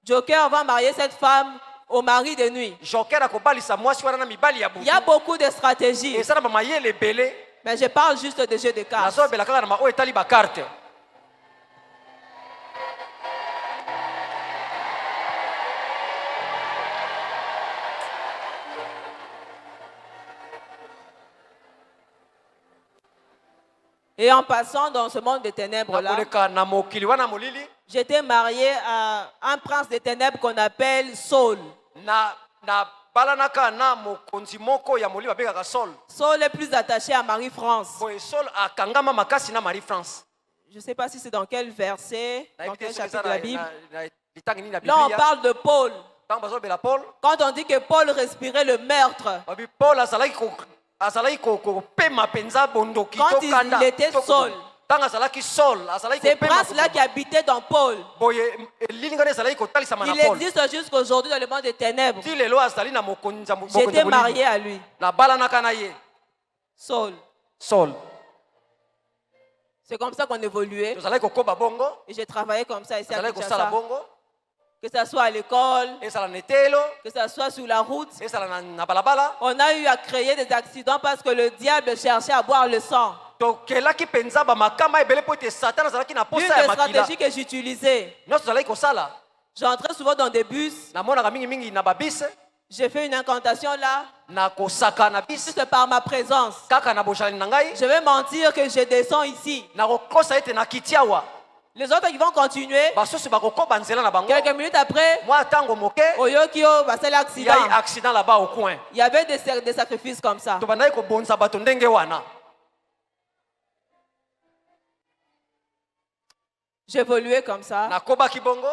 Joker va marier cette femme au mari de nuit. joker akobalisa mwasi wana na mibali ya Il y a butu beaucoup de stratégies, eza na bamayele ebele mais je parle juste de jeu de cartes. nazobela kaka na maoyo etali bakarte Et en passant dans ce monde des ténèbres-là, nakoleka na mokili wana molili j'étais mariée à un prince des ténèbres qu'on appelle Saul. na balanaka na mokonzi moko ya molili babengaka sol Saul est plus attaché à Marie-France. boye sol akangama makasi na marie france Je ne sais pas si c'est dans quel verset, dans nayebi te quel soki eza chapitre de la Bible. na litangi nini na Là, on biblia parle de Paul. ntango bazobela paul Quand on dit que Paul respirait le meurtre, babi paul azalaki kopema mpenza bondoki Quand to kanda il était to Saul. ntango azalaki sol azalaki ces kopema princes-là qui habitaient dans Paul, boye elilingani ezalaki kotalisama na il paul existe jusqu'aujourd'hui dans le monde des ténèbres. ti lelo azali na mokonzi ya J'étais molili. mariée à lui, nabalanaka na ye Saul. sol C'est comme ça qu'on évoluait. tozalaki kokoba bongo Et j'ai travaillé comme ça ici à tozalaki kosala Kinshasa. bongo Que ce soit à l'école, ezala na etelo que ce soit sur la route. ezala na balabala On a eu à créer des accidents parce que le diable cherchait à boire le sang. tokelaki mpenza bamakama ebele mpo ete satan azalaki na Une posa ya des makila stratégies que j'utilisais, nyonso tozalaki kosala j'entrais souvent dans des bus, namonaka mingimingi na babis j'ai fait une incantation là, na kosaka na bis juste par ma présence. kaka na bojaleli na ngai Je vais mentir que je descends ici. na kokosa ete nakiti awa Les autres qui vont continuer, basusu bakokoba nzela na bango quelques minutes après, mwa ntango moke Oyokio, bah, c'est l'accident. yai accident là-bas au coin Il y avait des sacrifices comme ça. tobandaki kobonza bato ndenge wana J'évoluais comme ça. nakobaki bongo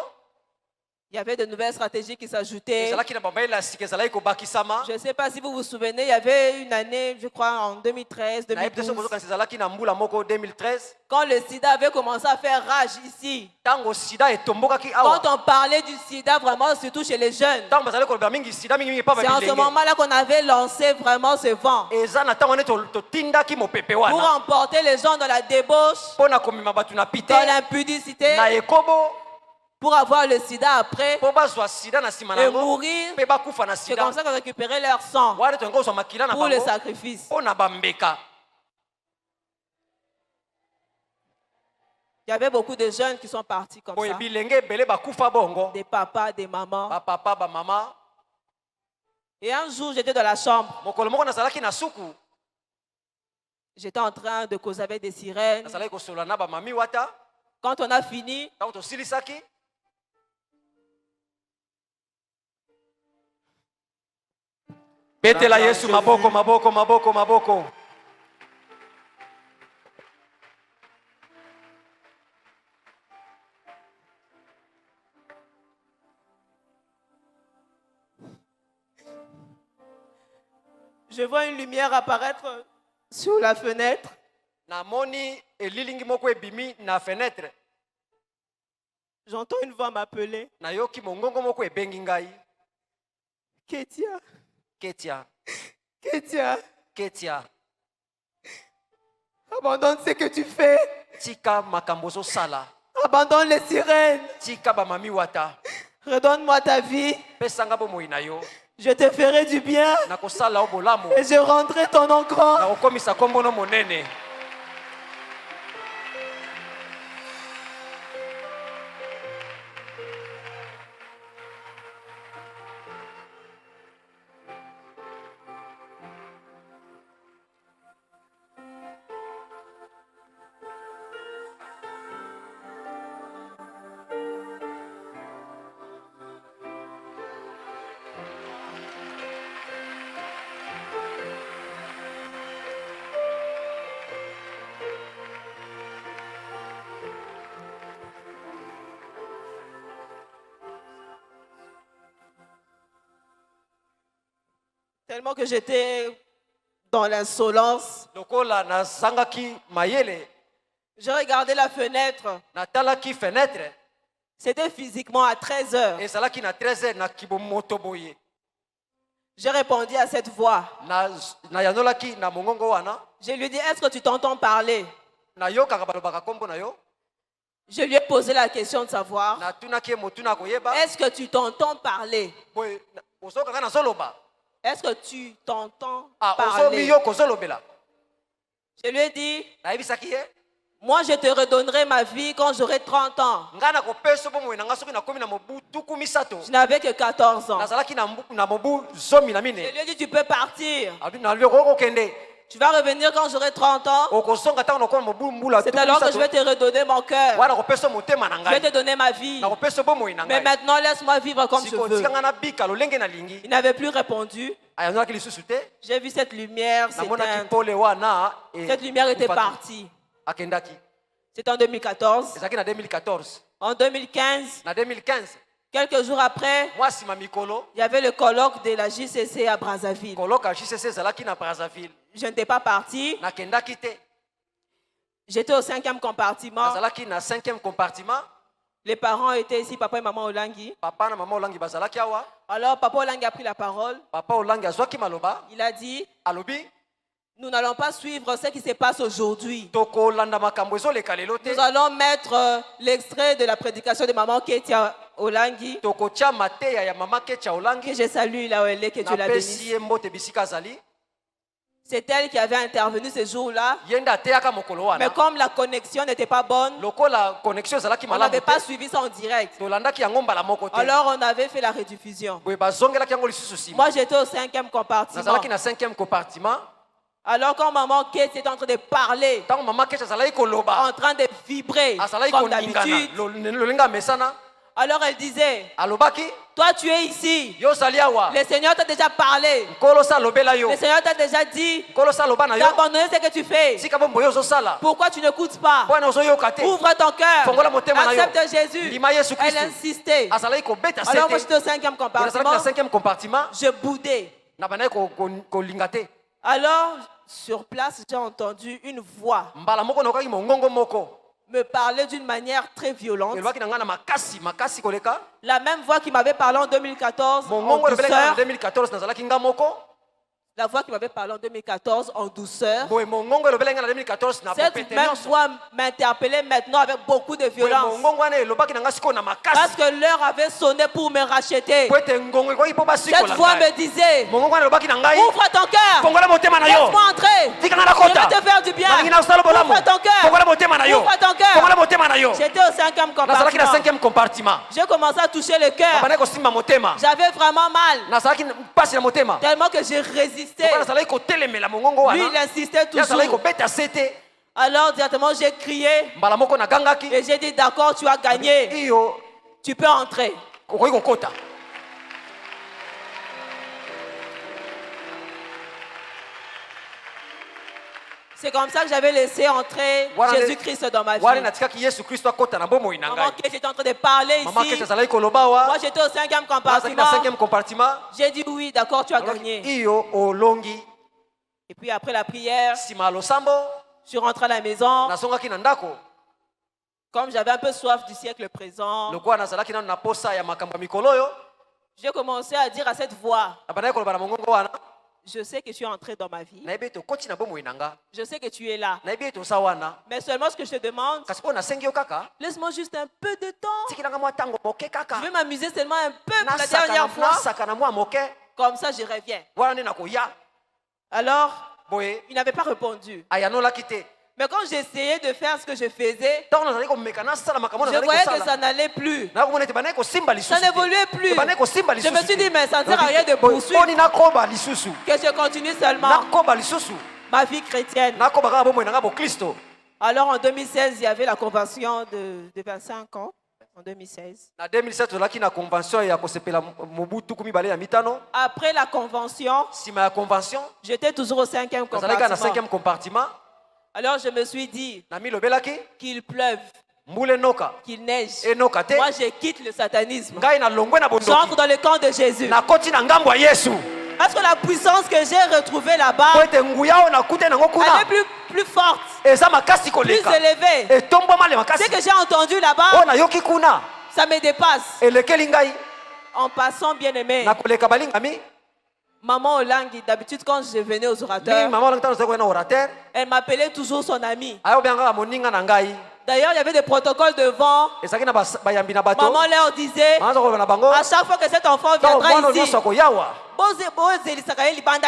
Il y avait de nouvelles stratégies qui s'ajoutaient. ezalaki na bamayele ya sika ezalaki kobakisama Je ne sais pas si vous vous souvenez, il y avait une année, je crois en 2013, nayebi te soki 2012, bozokanisa ezalaki na mbula moko 2013 quand le sida avait commencé à faire rage ici. ntango sida etombokaki awa Quand on parlait du sida, vraiment, surtout chez les jeunes, ntango bazali kolobela mingi sida mingimingi pa c'est en ce babilenge moment-là qu'on avait lancé vraiment ce vent eza na ntango nde totindaki mopepe pour wana emporter les gens dans la débauche, mpo na komema bato na pite dans l'impudicité, na ekobo pour avoir le sida après mpo bazwa sida na nsima na et yango mourir. mpe bakufa na C'est sida comme ça qu'on récupérait leur sang wana tonga kozwa makila na pour le bango sacrifice. mpo na bambeka. Il y avait beaucoup de jeunes qui sont partis comme boye ça. bilenge ebele bakufa bongo, Des papas, des mamans. bapapa bamama. Et un jour, j'étais dans la chambre. mokolo moko nazalaki na suku, J'étais en train de causer avec des sirènes. nazalaki kosola na bamami wata. Quand on a fini, ntango tosilisaki, betela Yesu maboko maboko maboko maboko. je vois une lumière apparaître sur la fenêtre. namoni elilingi moko ebimi na fenêtre, J'entends une voix m'appeler. nayoki mongongo moko ebengi ngai, Kétia, Ketia, Kétia, Ketia, abandonne ce que tu fais. tika makambo ozosala, Abandonne les sirènes. tika bamami wata, Redonne-moi ta vie. pesanga bomoi na yo, Je te ferai du bien nakosala yo bolamu, et je rendrai ton nom grand. nakokomisa kombo no monene. Tellement que j'étais dans l'insolence, lokola nazangaki mayele, je regardais la fenêtre. natalaki fenêtre, C'était physiquement à 13 heures. ezalaki na 13h na kibomoto boye, J'ai répondu à cette voix. nayandolaki na mongongo wana, Je lui ai dit, est-ce que tu t'entends parler? nayokaka balobaka kombo na yo, Je lui ai posé la question de savoir, natunaki ye motuna koyeba, est-ce que tu t'entends parler? boye ozokanga nazoloba, Est-ce que tu t'entends ozomi parler? yo kozolobela. Je lui ai dit, nayebisaki ye, moi je te redonnerai ma vie quand j'aurai 30 ans. ngai nakopesa bomoi na ngai soki nakomi na mobu tuku misato, Je n'avais que 14 ans. nazalaki na mobu zomi na Je mine, lui ai dit, tu peux partir. nalobi okokende, Tu vas revenir quand j'aurai 30 ans. okozonga ntango nakoma mobu mbula C'est alors que je vais te redonner mon cœur. wana kopesa motema na Je vais ngai, te donner ma vie. nakopesa bomoi na Mais ngai, maintenant, laisse-moi vivre comme je siko veux. tika ngai nabika lolenge nalingi. Il n'avait plus répondu. ayandolaki lisusu te, J'ai vu cette lumière namonaki s'éteindre. pole wana Cette lumière était ekufaki. partie. akendaki. C'était en 2014. ezalaki na 2014, En 2015, na 2015 quelques jours après, mwa nsima mikolo, il y avait le colloque de la JCC à Brazzaville. koloka JCC ezalaki na Brazzaville, Je n'étais pas partie. nakendaki te, J'étais au 5e compartiment. nazalaki na 5e compartiment, Les parents étaient ici, papa et maman Olangi. papa na mama olangi bazalaki awa, Alors, papa Olangi a pris la parole. papa olangi azwaki maloba, Il a dit, alobi nous n'allons pas suivre ce qui se passe aujourd'hui. tokolanda makambo ezoleka lelo te, Nous allons mettre l'extrait de la prédication de maman Ketia Olangi. tokotia mateya ya mama Ketia Que olangi, je salue là où elle est, que Dieu la napesi bénisse. ye mbote bisika azali, C'est elle qui avait intervenu ce jour-là. ye nde ateyaka mokolo Mais wana, comme la connexion n'était pas bonne, lokola connexion ezalaki on malamu n'avait pas te, suivi ça en direct. tolandaki yango mbala moko te, Alors on avait fait la rediffusion. boye bazongelaki yango lisusu nsima, Moi j'étais au 5e compartiment. nazalaki na 5e compartiment, Alors quand maman Kate était en train de parler, ntango mama Ketia azalaki koloba, en train de vibrer azalaki comme koningana d'habitude, lolenga mesana, alors elle disait, alobaki toi tu es ici. yo ozali awa, Le Seigneur t'a déjà parlé. nkolo sa alobela yo, Le Seigneur t'a déjà dit nkolo sa aloba na yo, d'abandonner ce que tu fais. tika bomboye ozosala, Pourquoi tu n'écoutes pas? mpo wana ozoyoka te, Ouvre ton cœur. Fongola motema na yo. Accepte Jésus. ndima Yesu Elle Kristu, insistait. azalaki kobeta Alors moi sete, j'étais au 5e nazalaki compartiment. na 5e compartiment, Je boudais. na bandaki kolinga te, Alors sur place j'ai entendu une voix mbala moko nakokaki mongongo moko, me parler d'une manière très violente. elobaki na ngai na makasi koleka, La même voix qui m'avait parlé en 2014 en mongongo elobelaki na douceur. 2014 nazalaki nga moko, La voix qui m'avait parlé en 2014 en douceur. boye mongongo elobelaki nga na 2014 na Cette bopete même nyonso voix m'interpellait maintenant avec beaucoup de boye violence. mongongo wana elobaki na nga sikoyo na Parce makasi que l'heure avait sonné pour me racheter. po ete ngongo ekoki mpo Cette basikola voix me ngai disait, mongongo wana elobaki na ngai ouvre ton cœur. pongola motema na yo Laisse-moi entrer. tika nga na Je vais kota te faire du bien. nalingi na osala bolamu Ouvre ton cœur. pongola motema na yo Ouvre ton cœur. pongola motema na yo J'étais au 5e nazalaki na compartiment. 5e compartiment J'ai commencé à toucher le cœur. nabandaki kosimba motema J'avais vraiment mal. nazalaki mpasi na motema Tellement que j'ai résisté. Mpo nazalaki kotelemela mongongo Lui, il wana insistait ye azalaki toujours. kobeta sete Alors, directement, j'ai crié. mbala moko nagangaki Et j'ai dit, d'accord, tu as gagné. iyo Tu peux entrer. okoki kokota C'est comme ça que j'avais laissé entrer Voilà Jésus-Christ dans ma vie. wana natikaki yesu kristo akota na bomoi na Maman ngai Kate était en train de parler mama ici. kete azalaki koloba wa Moi, j'étais au 5e nazalaki compartiment. na 5e compartiment J'ai dit oui, d'accord, tu as gagné. iyo olongi Et puis après la prière, nsima ya losambo je suis rentré à la maison. nazongaki na ndako Comme j'avais un peu soif du siècle présent, lokola nazalaki nano na posa ya makambo ya mikolo oyo j'ai commencé à dire à cette voix, nabandaki koloba na mongongo wana je sais que tu es entré dans ma vie. nayebi ete okoti na bomoi na nga Je sais que tu es là. nayebi ete oza wana Mais seulement ce que je te demande, kasi oyo nasengi yo kaka laisse-moi juste un peu de temps. tikilanga mwa ntango moke kaka Je vais m'amuser seulement un peu pour la dernière fois. nasaka na mwa moke Comme ça, je reviens. wana nde nakoya Alors, boye il n'avait pas répondu. ayanolaki te Mais quand j'essayais de faire ce que je faisais, ntango nazali komeka nasala makambo je nazali voyais que kosala ça n'allait plus. nakomona ete bandaki kosimba Ça lisusu n'évoluait plus. bandaki kosimba Je lisusu me suis dit, mais ça ne sert à rien de poursuivre. poni nakoba lisusu Que je continue seulement nakoba lisusu ma vie chrétienne. nakoba kaka bomoi na nga boklisto Alors en 2016, il y avait la convention de 25 ans. En 2016. na 2007 tozalaki na convention ya kosepela mobu tuku mibale ya mitano Après la convention, nsima ya convention j'étais toujours au 5e nazalaki kaka na compartiment. 5e compartiment Alors je me suis dit na milobelaki qu'il pleuve, mbula enoka qu'il neige. enoka te Moi, je quitte le satanisme. ngai nalongwe na J'entre bondoki dans le camp de Jésus. nakoti na ngambo ya yesu Parce que la puissance que j'ai retrouvée po là-bas, ete nguya oyo nakute nango elle est kuna plus forte, eza makasi plus koleka élevée. etombwama le Ce makasi que j'ai entendu oyo là-bas, nayoki kuna ça me dépasse. elekeli ngai En passant, bien aimé, na koleka balingami maman Olangi, d'habitude quand je venais aux mingi orateurs, mama olangi tano ozali koya na orateur elle m'appelait toujours son amie. ayobiyanga kaka moninga na ngai D'ailleurs, il y avait des protocoles devant. ezalaki na bayambi na bato Maman leur disait, mama aza koloba na bango à chaque fois que cet enfant ntango mwana viendra oyo nyonso ici, akoyawa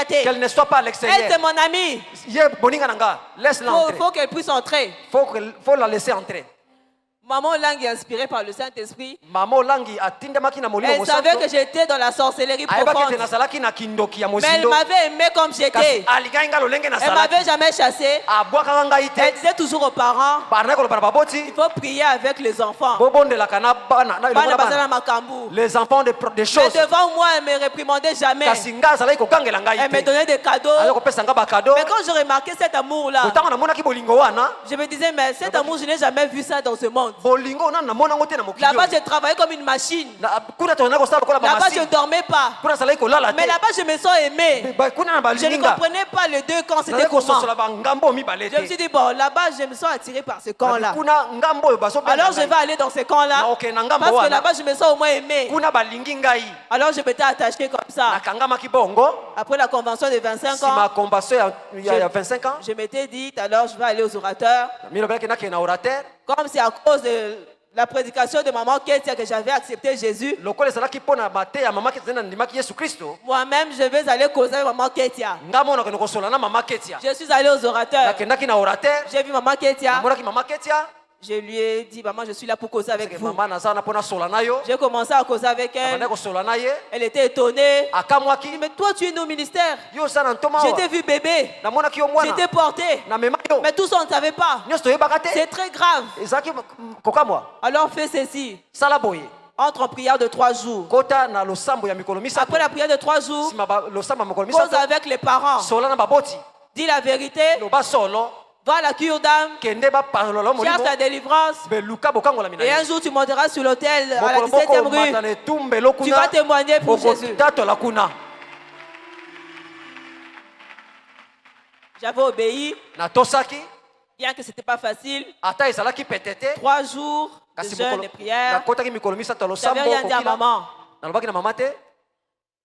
qu'elle ne soit pas à elle l'extérieur c'est mon amie. ye moninga na nga laisse-la Il entrer faut qu'elle puisse entrer. faut la laisser entrer Maman Lang est inspirée par le Saint-Esprit. mama olangi atindamaki na molimo Elle savait que mosantu j'étais dans la sorcellerie ayebaki profonde. ete nazalaki na kindoki ya Mais elle mozindo m'avait aimé comme kasi j'étais. alingai nga lolenge Elle nazalaki m'avait jamais chassé. abwakaka ngai Elle te disait toujours aux parents, bandaki koloba na baboti il faut prier avec les enfants. bobondelaka na bana na elongo Bana na bazala bana makambu. les enfants des Mais choses devant moi, elle me réprimandait jamais. kasi ngai azalaki kokangela ngai Elle me te donnait des cadeaux. azali kopesa nga bakado Mais quand j'ai remarqué cet amour-là, ntango namonaki bolingo wana je me disais, mais cet amour, je n'ai jamais vu ça dans ce monde. bolingo nanu namonango te na mokili Là-bas, oyo. je travaillais comme une machine. Kuna tozalaki kosala lokola Là-bas, je ne bamasi dormais pas. kuna nazalaki kolala Mais te là-bas, je me sens aimée. kuna na Je ne balinginga comprenais pas les deux camps, c'était nazalaki comment. kososola bangambo mibale Je me suis te dit, bon, là-bas, je me sens attirée par ce camp-là. kuna ngambo oyo Alors, je vais aller dans ce camp-là. naokende na ngambo Parce que wana là-bas, je me sens au moins aimée. kuna balingi ngai Alors, je m'étais attachée comme ça. nakangamaki bongo Après la convention de 25 nsima ya ans, convention ya 25 ans je m'étais dit, alors, je vais aller aux orateurs. milobelaki nakende na orateur Comme c'est à cause de la prédication de maman Ketia que j'avais accepté Jésus, lokola ezalaki mpo na mate ya mama ketia nandimaki yesu kristo moi-même, je vais aller causer avec maman Ketia. ngai mona nakende kosola na mama ketia Je suis allée aux orateurs. nakendaki na orateur J'ai vu maman Ketia. namonaki mama ketia Je lui ai dit, maman, je suis là pour causer avec vous. mama naza wana mpo nasola na yo J'ai commencé à causer avec elle. nabandaki kosola na ye Elle était étonnée. akamwaki Elle dit, mais toi, tu es né au ministère. yo oza na ntoma Je awa t'ai vu bébé. namonaki yo mwana J'étais portée. namema yo Mais tout ça, on ne savait pas. nyonso toyebaka te C'est très grave. ezalaki kokamwa Alors fais ceci. sala boye Entre en prière de 3 jours. kota na losambo ya mikolo misato Après la prière de 3 jours, nsima losambo ya mikolo cause misato avec les parents. sola na baboti Dis la vérité. loba solo Va à la cure d'âme. kende bapalola Cherche molimo la délivrance. beluka bokangola mina Et un ye jour, tu monteras sur l'autel à la mokolo 17e moko omata rue. na etumbelo Tu vas kuna témoigner pour Jésus. okotatola kuna J'avais obéi, natosaki bien que ce n'était pas facile. ata ezalaki pete te 3 jours de kasi jeûne et prière. nakotaki mikolo misato ya J'avais losambo rien dit à kokila maman. nalobaki na mama te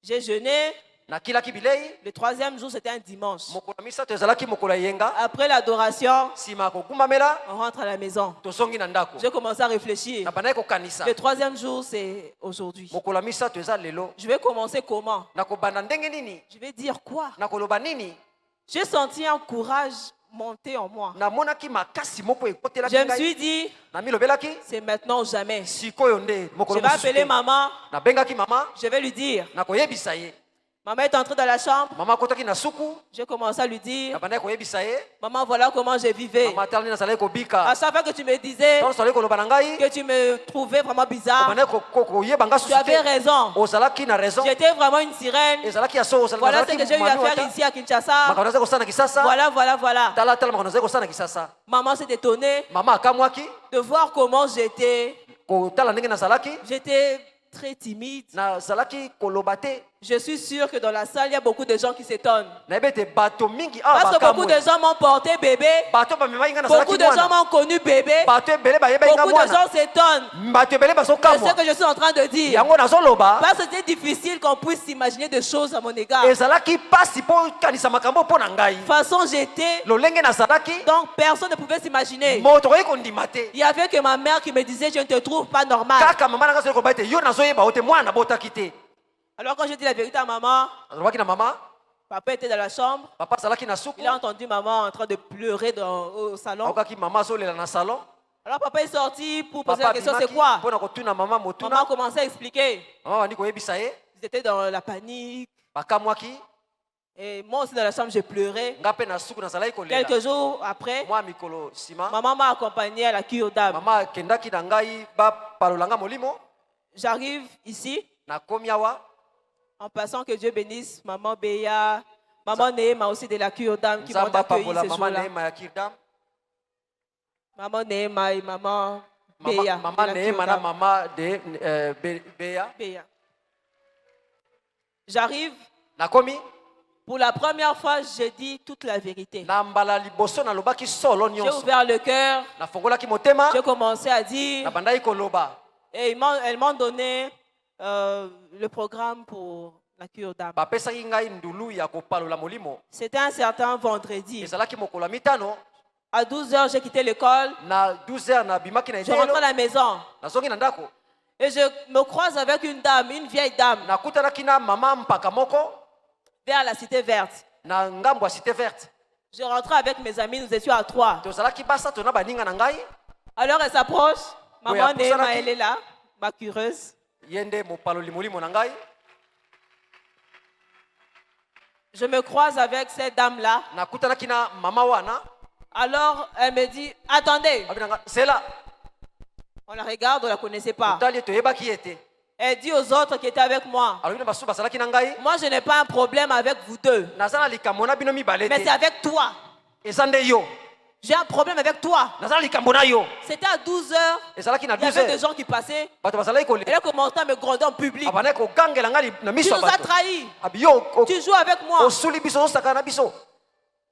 J'ai jeûné. nakilaki bilei. Le troisième jour, c'était un dimanche. Mokolo ya misato ezalaki mokolo ya yenga. Après l'adoration, Nsima ya kogumbamela on rentre à la maison. tozongi na ndako. J'ai commencé à réfléchir. Na bandaki kokanisa. Le troisième jour, c'est aujourd'hui. Mokolo ya misato eza lelo. Je vais commencer comment? Nakobanda ndenge nini? Je vais dire quoi? Nakoloba nini? J'ai senti un courage monter en moi. Namonaki makasi moko ekotelaki Je me ngai. suis dit, Na milobelaki c'est maintenant ou jamais. sikoyo nde Je mokolo vais mosusu appeler te. maman. Nabengaki mama. Je vais lui dire. Nakoyebisa ye. Maman est entrée dans la chambre. Mama akotaki na suku. J'ai commencé à lui dire, Nabandaki koyebisa ye. maman, voilà comment je vivais. Mama tala nini nazalaki À kobika. chaque fois que tu me disais Ntango tozalaki koloba na ngai. que tu me trouvais vraiment bizarre, Bandaki koyeba nga tu susu avais te. raison. Ozalaki na raison. J'étais vraiment une sirène. Ezalaki ya so Voilà ce que j'ai eu à faire ici à Kinshasa. makambo nazali kosala na kisasa. Voilà. Tala makambo nazali kosala na kisasa. Maman s'est étonnée Mama akamwaki de voir comment j'étais. kotala ndenge nazalaki. J'étais très timide. Nazalaki koloba te. Je suis sûre que dans la salle, il y a beaucoup de gens qui s'étonnent. Nayebi ete bato mingi awa Parce que beaucoup de bakamwe. gens m'ont porté bébé. Bato bamemaki nga nazalaki Beaucoup de gens mwana. m'ont connu bébé. Bato ebele bayebaki nga Beaucoup de mwana. gens s'étonnent Bato ebele de ce bazokamwa. que je suis en train de dire. Yango nazoloba. Parce que c'était difficile qu'on puisse s'imaginer des choses à mon égard. Ezalaki pasi mpo kanisa makambo mpo na ngai. De toute façon, j'étais. Lolenge nazalaki. Donc, personne ne pouvait s'imaginer. Moto okoki kondima te. Il y avait que ma mère qui me disait, je ne te trouve pas normal. Kaka mama na nga azali koloba ete yo nazoyeba ote mwana botaki te. Alors, quand je dis la vérité à maman, Azalaki na mama. papa était dans la chambre. Papa azalaki na suku. Il a entendu maman en train de pleurer au salon. Akokaki mama azolela na salon. Alors, papa est sorti pour poser la Papa question, abimaki c'est quoi? mpo na kotuna mama Maman motuna. a commencé à expliquer. Mama bandi koyebisa ye. Ils étaient dans la panique. Bakamwaki. Et moi aussi, dans la chambre, j'ai pleuré. Nga mpe na suku nazalaki kolela. Quelques jours après, Mwa mikolo nsima. maman m'a accompagné à la cure d'âme. Mama akendaki na ngai bapalola nga molimo. J'arrive ici, Nakomi awa. en passant que Dieu bénisse maman Béa, maman Néma aussi de la cure d'âme qui m'ont Nzamba accueilli pabola ce mama jour-là. Neema ya Kirdam. Maman Néma et maman Béa. de Mama la Neema cure na d'âme. mama de Beya. Béa. J'arrive, Nakomi. pour la première fois, j'ai dit toute la vérité. Na mbala liboso nalobaki solo J'ai nyonso. ouvert le cœur, Nafongolaki motema. j'ai commencé à dire, Nabandaki koloba. et elles m'ont donné le programme pour la cure d'âme. Bapesaki ngai ndulu ya kopalola molimo. C'était un certain vendredi. Ezalaki mokolo ya mitano. À 12h, j'ai quitté l'école. Na 12h nabimaki na Je rentre à etelo. la maison. Nazongi na ndako. Et je me croise avec une dame, une vieille dame, Nakutanaki na mama mpaka moko. vers la cité verte. Na ngambo ya cité verte. Je rentrais avec mes amis, nous étions à 3. Tozalaki basato na baninga na ngai. Alors elle s'approche. Oui, Maman à Néma, Poussaraki. elle est là, ma cureuse. Yende mopaloli molimo na ngai. Je me croise avec cette dame-là. Nakutanaki na mama wana. Alors elle me dit, attendez. Abinanga c'est là. On la regarde, on ne la connaissait pas. Tali toyebaki ete. Elle dit aux autres qui étaient avec moi, Alors bino basu basalaki na ngai. moi je n'ai pas un problème avec vous deux, Nazala likambo na bino mibale mais c'est te. avec toi. Eza nde yo. J'ai un problème avec toi. Nazala likambo na yo. C'était à 12h. Ezalaki na Il y avait 12h. des gens qui passaient. Bato basalaki Elle kolela. a commencé à me gronder en public. Abana kogangela ngai na Tu miso nous ya as bato. trahis. Abi yo Tu joues avec moi. osuli biso osaka na biso.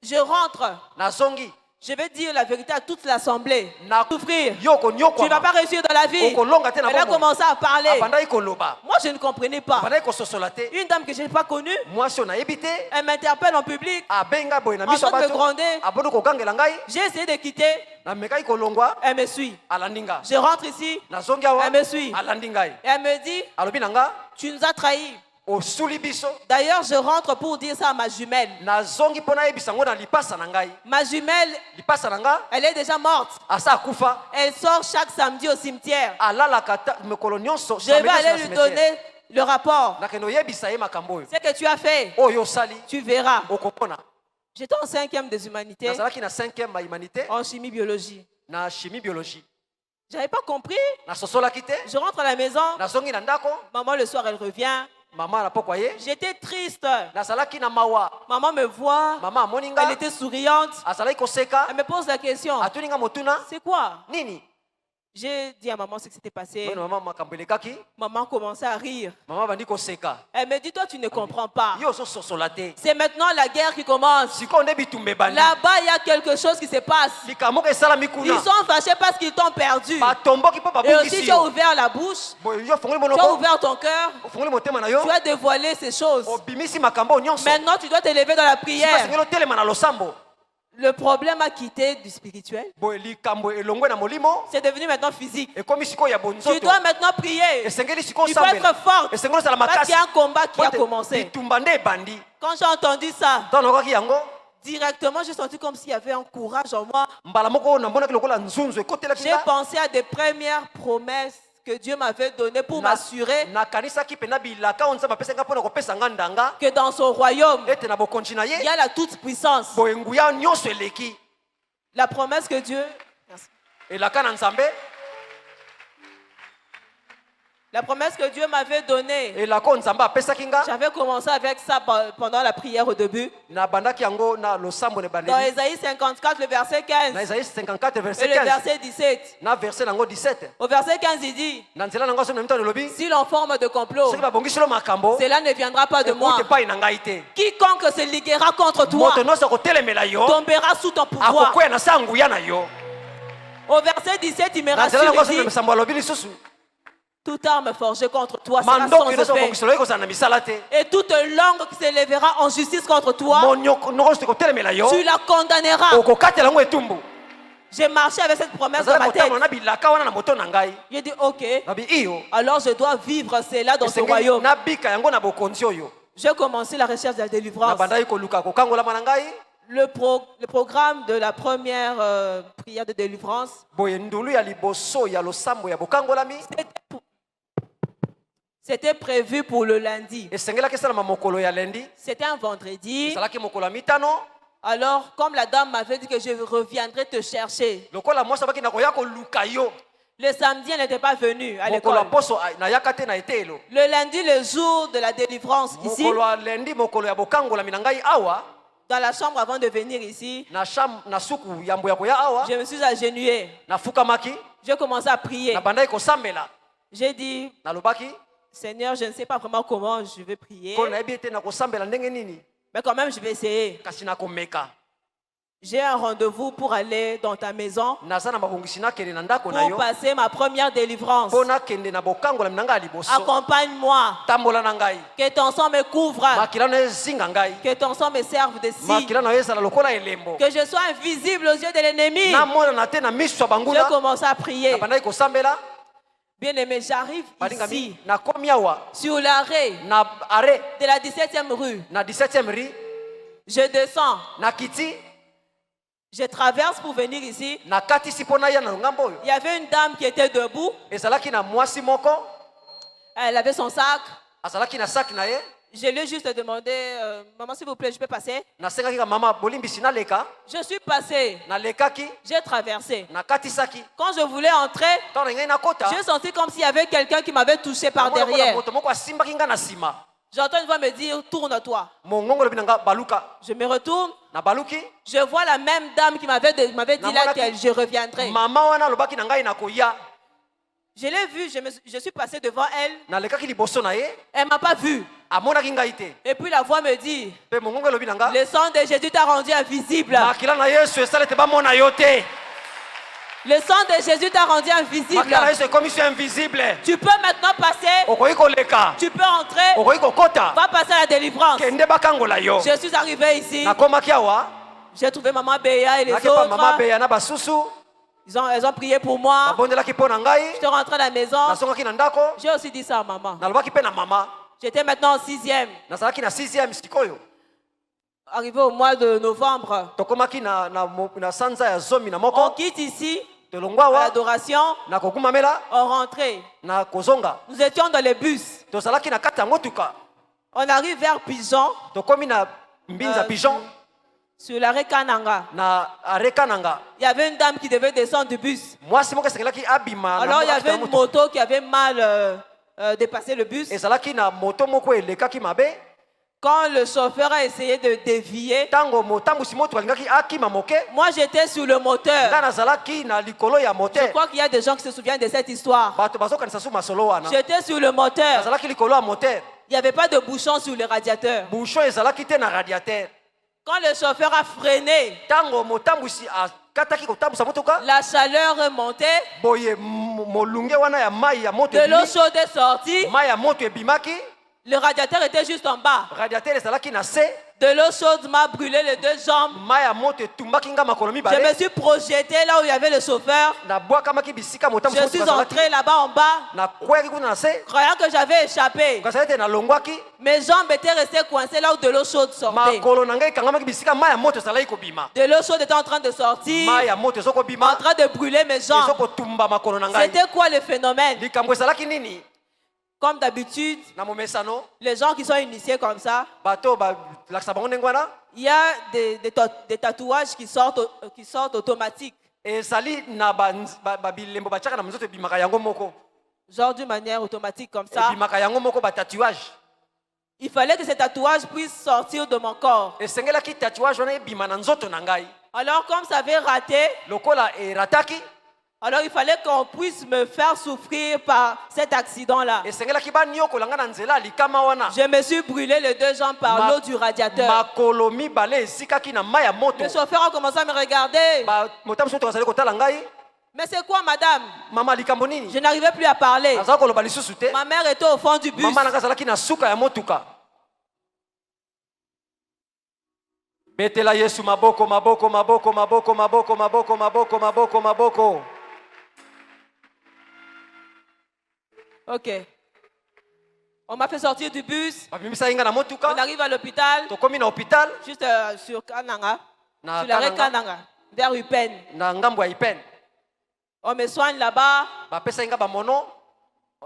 Je rentre. Nazongi. Je vais dire la vérité à toute l'assemblée. Na Souffrir. yo Tu ne vas konyokwa. pas réussir dans la vie. Okolonga te na Elle a bomoi. commencé à parler. Abandaki koloba. Moi, je ne comprenais pas. Abandaki kososola te. Une dame que je n'ai pas connue, Mwasi oyo nayebi te. elle m'interpelle en public. Abenga boye na En miso ya train de me bato. gronder. Abondo kogangela ngai. J'ai essayé de quitter. Namekaki kolongwa. Elle me suit. Alandi nga. Je rentre ici. Nazongi awa. Elle me suit. Alandi ngai. Et elle me dit, Alobi na nga. tu nous as trahis. Osuli biso. D'ailleurs, je rentre pour dire ça à ma jumelle. Nazongi mpo nayebisa ngo na lipasa na ngai. Ma jumelle, Lipasa na nga. elle est déjà morte. Asa akufa. Elle sort chaque samedi au cimetière. Alalaka mekolo nyonso. Je vais aller lui donner le rapport. nakende oyebisa ye makambo oyo. Ce que tu as fait, Oyo osali. tu verras. Okomona. J'étais en 5e des humanités, Nazalaki na 5e ya humanité. en chimie-biologie. Na chimie biologie. J'avais pas compris. Nasosolaki te. Je rentre à la maison. Nazongi na ndako. Maman, le soir, elle revient. Mama na pokwa ye. J'étais triste. Nazalaki na mawa. Maman me voit. Mama amoni Elle nga. était souriante. Azalaki koseka. Elle me pose la question. Atuni nga motuna. C'est quoi? Nini? J'ai dit à maman ce qui s'était passé. Bueno mama makambo elekaki. Maman commençait à rire. Mama bandi koseka. Elle me dit, toi, tu ne comprends pas. Yo so sosola te. C'est maintenant la guerre qui commence. Siko nde bitumbe bandi. Là-bas, il y a quelque chose qui se passe. Likambo ke sala mikuna. Ils sont fâchés parce qu'ils t'ont perdu. Batomboki po Et aussi, babungisi. tu as ouvert la bouche. Boy yo fongoli Tu as monoko. ouvert ton cœur. Fongoli motema na yo. Tu as dévoilé ces choses. Obimisi makambo nyonso. Maintenant, tu dois t'élever dans la Siko prière. sengelo telema na losambo. Le problème a quitté du spirituel. Boy likambo elongwe na molimo. C'est devenu maintenant physique. Ekomi siko ya Tu bonzoto. dois maintenant prier. Esengeli siko Il faut sambela. être forte. Esengelo sala Parce makasi. qu'il y a un combat qui a commencé. Bitumba nde bandi. Quand j'ai entendu ça, Tano kaki yango. directement, j'ai senti comme s'il y avait un courage en moi. Mbala moko na mbona kilokola nzunzu ekotelaki J'ai pensé à des premières promesses que Dieu m'avait données pour m'assurer nakanisaki mpena bilaka oyo nzambe apesanga mpona kopesa nga ndanga que dans son royaume, ete na bokonzi na il ye y a la toute-puissance. boye nguya nyonso eleki La promesse que Dieu... Merci. elaka na nzambe La promesse que Dieu m'avait donnée, elaka oyo nzambe apesaki nga j'avais commencé avec ça pendant la prière au début. nabandaki yango na losambo na Dans ebandeli Ésaïe 54, le verset na 15 Isaïe 54 et verset le 15 verset 17. na verset nango 17 Au verset 15, il dit, na nzela nango aso na mito elobi si l'on forme de complot, soki babongisilo makambo cela ne viendra pas de moi. ekuti epai na ngai te Quiconque se liguera contre toi moto nyonso akotelemela yo tombera sous ton pouvoir. akokwea na se ya nguya na yo Au verset 17, il me na nzela nango aso rassure, na il dit, misambo alobi lisusu toute arme forgée contre toi sera mandoki sans nyonso effet. obongiselo ye kozala na misala te Et toute langue qui s'élèvera en justice contre toi, monyoko nyonso ekotelemela yo tu la condamneras. okokatela yango etumbu J'ai marché avec cette promesse dans nazala ma tête. kotambola na bilaka wana na moto na ngai J'ai dit, ok, nabi iyo alors je dois vivre cela dans ce esengeli royaume. nabika yango na bokonzi oyo J'ai commencé la recherche de la délivrance. nabandaki koluka kokangolama na ngai Le programme de la première prière de délivrance, boye ndulu ya liboso ya losambo ya bokangolami c'était prévu pour le lundi. esengelaki esalama mokolo ya lendi C'était un vendredi. esalaki mokolo ya mitano Alors, comme la dame m'avait dit que je reviendrai te chercher, lokola mwasi abaki na koya koluka yo le samedi, elle n'était pas venue à mokolo ya l'école. poso nayaka te na etelo Le lundi, le jour de la délivrance, ici, mokolo ya lendi mokolo ya bokangolami na ngai awa dans la chambre avant de venir ici, na suku yambo ya koya awa je me suis agenouillée. nafukamaki J'ai commencé à prier. nabandaki kosambela J'ai dit, nalobaki Seigneur, je ne sais pas vraiment comment je vais prier, mpo nayebi ete na kosambela ndenge nini mais quand même, je vais essayer. kasi nakomeka J'ai un rendez-vous pour aller dans ta maison naza na mabongisi nakende na ndako na pour yo passer ma première délivrance. mpo nakende na bokangolami na ngai ya liboso Accompagne-moi. tambola na ngai Que ton sang me couvre. makila na yo ezinga ngai Que ton sang me serve de signe. makila na yo ezala lokola elembo Que je sois invisible aux yeux de l'ennemi. namonana te na miso ya Je banguna commence à prier. nabandaki kosambela Bien-aimé, j'arrive ici, balingami nakomi awa sur l'arrêt na are de la 17e rue. na 17e ri Je descends. na kiti Je traverse pour venir ici. nakatisi mpo naya na ngambo oyo Il y avait une dame qui était debout. ezalaki na mwasi moko Elle avait son sac. azalaki na saki na ye Je lui ai juste demandé, maman, s'il vous plaît, je peux passer? nasengaki ka mama bolimbisi naleka Je suis passé. nalekaki J'ai traversé. nakatisaki Quand je voulais entrer, ntango na ngai nakota j'ai senti comme s'il y avait quelqu'un qui m'avait touché par namona lokola derrière. moto moko asimbaki ngai na nsima J'entends une voix me dire, tourne-toi. mongongo lobi na ngai baluka Je me retourne. nabaluki Je vois la même dame qui m'avait dit là que je reviendrai. mama wana alobaki na ngai nakoya Je l'ai vue, je suis passé devant elle. nalekaki liboso na ye Elle ne m'a pas vu. amonaki ngai te Et puis la voix me dit, mpe mongongo elobi na nga le sang de Jésus t'a rendu invisible. makila na yesu esala ete bamona yo te Le sang de Jésus t'a rendu invisible. makila na yesu ekomi so invisible Tu peux maintenant passer. okoki koleka Tu peux entrer. okoki kokota Va passer à la délivrance. kende bakangola yo Je suis arrivé ici. nakomaki awa J'ai trouvé maman Béa et les nakepa mama autres. beya na basusu Elles ont prié pour moi. babondelaki mpo na ngai Je suis rentré à la maison. nasongaki na ndako J'ai aussi dit ça à maman. nalobaki mpe na mama J'étais maintenant en 6e. nazalaki na 6e sikoyo Arrivé au mois de novembre, tokomaki na sanza ya zomi na on moko quitte ici tolongwa à awa l'adoration. na kokumamela On rentrait. na kozonga Nous étions dans les bus. tozalaki na kati ya motuka On arrive vers Pigeon, tokomi na mbinza pigeon sur l'arrêt Kananga. na arekananga Il y avait une dame qui devait descendre du bus. mwasi moko esengelaki abima Alors il y na avait une moto qui avait mal dépassé le bus. ezalaki na moto moko elekaki mabe Quand le chauffeur a essayé de dévier, ntango motambusi moto alingaki akima moke moi j'étais sur le moteur. nga nazalaki na likolo ya Je moteur crois qu'il y a des gens qui se souviennent de cette histoire. bato bazokanisa su masolo wana J'étais sur le moteur. nazalaki likolo ya moteur Il n'y avait pas de bouchon sur le radiateur. bouchon ezalaki te na radiateur Quand le chauffeur a freiné, ntango motambusi akataki kotambusa motuka la chaleur est montée, boye molunge wana ya mai ya moto de l'eau ebimi chaude est sortie, mai ya moto ebimaki le radiateur était juste en bas. radiateur ezalaki na se De l'eau chaude m'a brûlé les deux jambes. mai ya moto etumbaki nga makolo Je me mibale suis projeté là où il y avait le chauffeur. nabwakamaki bisika motambusi Je motuka suis azalaki entré là-bas en bas, nakweyaki kuna na se croyant que j'avais échappé. kasala ete nalongwaki Mes jambes étaient restées coincées là où de l'eau chaude sortait. makolo na ngai ekangamaki bisika mai ya moto ezalaki kobima De l'eau chaude était en train de sortir, mai ya moto en ezokobima train de brûler mes jambes. ezokotumba makolo na ngai C'était quoi le phénomène? likambo ezalaki nini Comme d'habitude, na momesano les gens qui sont initiés comme ça, bato balakisa bango ndenge wana il y a des tatouages qui sortent automatiques, ezali na bilembo batiaka na nzoto ebimaka yango moko genre d'une manière automatique comme ça. ebimaka yango moko batatuage Il fallait que ces tatouages puissent sortir de mon corps. esengelaki tatouage wana ebima na nzoto na ngai Alors comme ça avait raté, lokola erataki alors il fallait qu'on puisse me faire souffrir par cet accident-là. esengelaki baniokola nga na nzela ya likama wana Je me suis brûlé les deux jambes par l'eau du radiateur. makolo mibale esikaki na mai ya moto Le chauffeur a commencé à me regarder. motambusi moto azali kotala ngai Mais c'est quoi, madame? mama likambo nini Je n'arrivais plus à parler. azala koloba lisusu te Ma mère était au fond du bus. mama na ngai azalaki na suka ya motuka betela yesu maboko maboko maboko maboko maboko maboko maboko maboko maboko Ok. On m'a fait sortir du bus. babimisa nga na On motuka arrive à l'hôpital, tokomi na hôpital juste sur Kananga, na sur l'arrêt Kananga, Kananga, vers Upen. na ngambo ya ipene On me soigne là-bas. bapesa nga bamono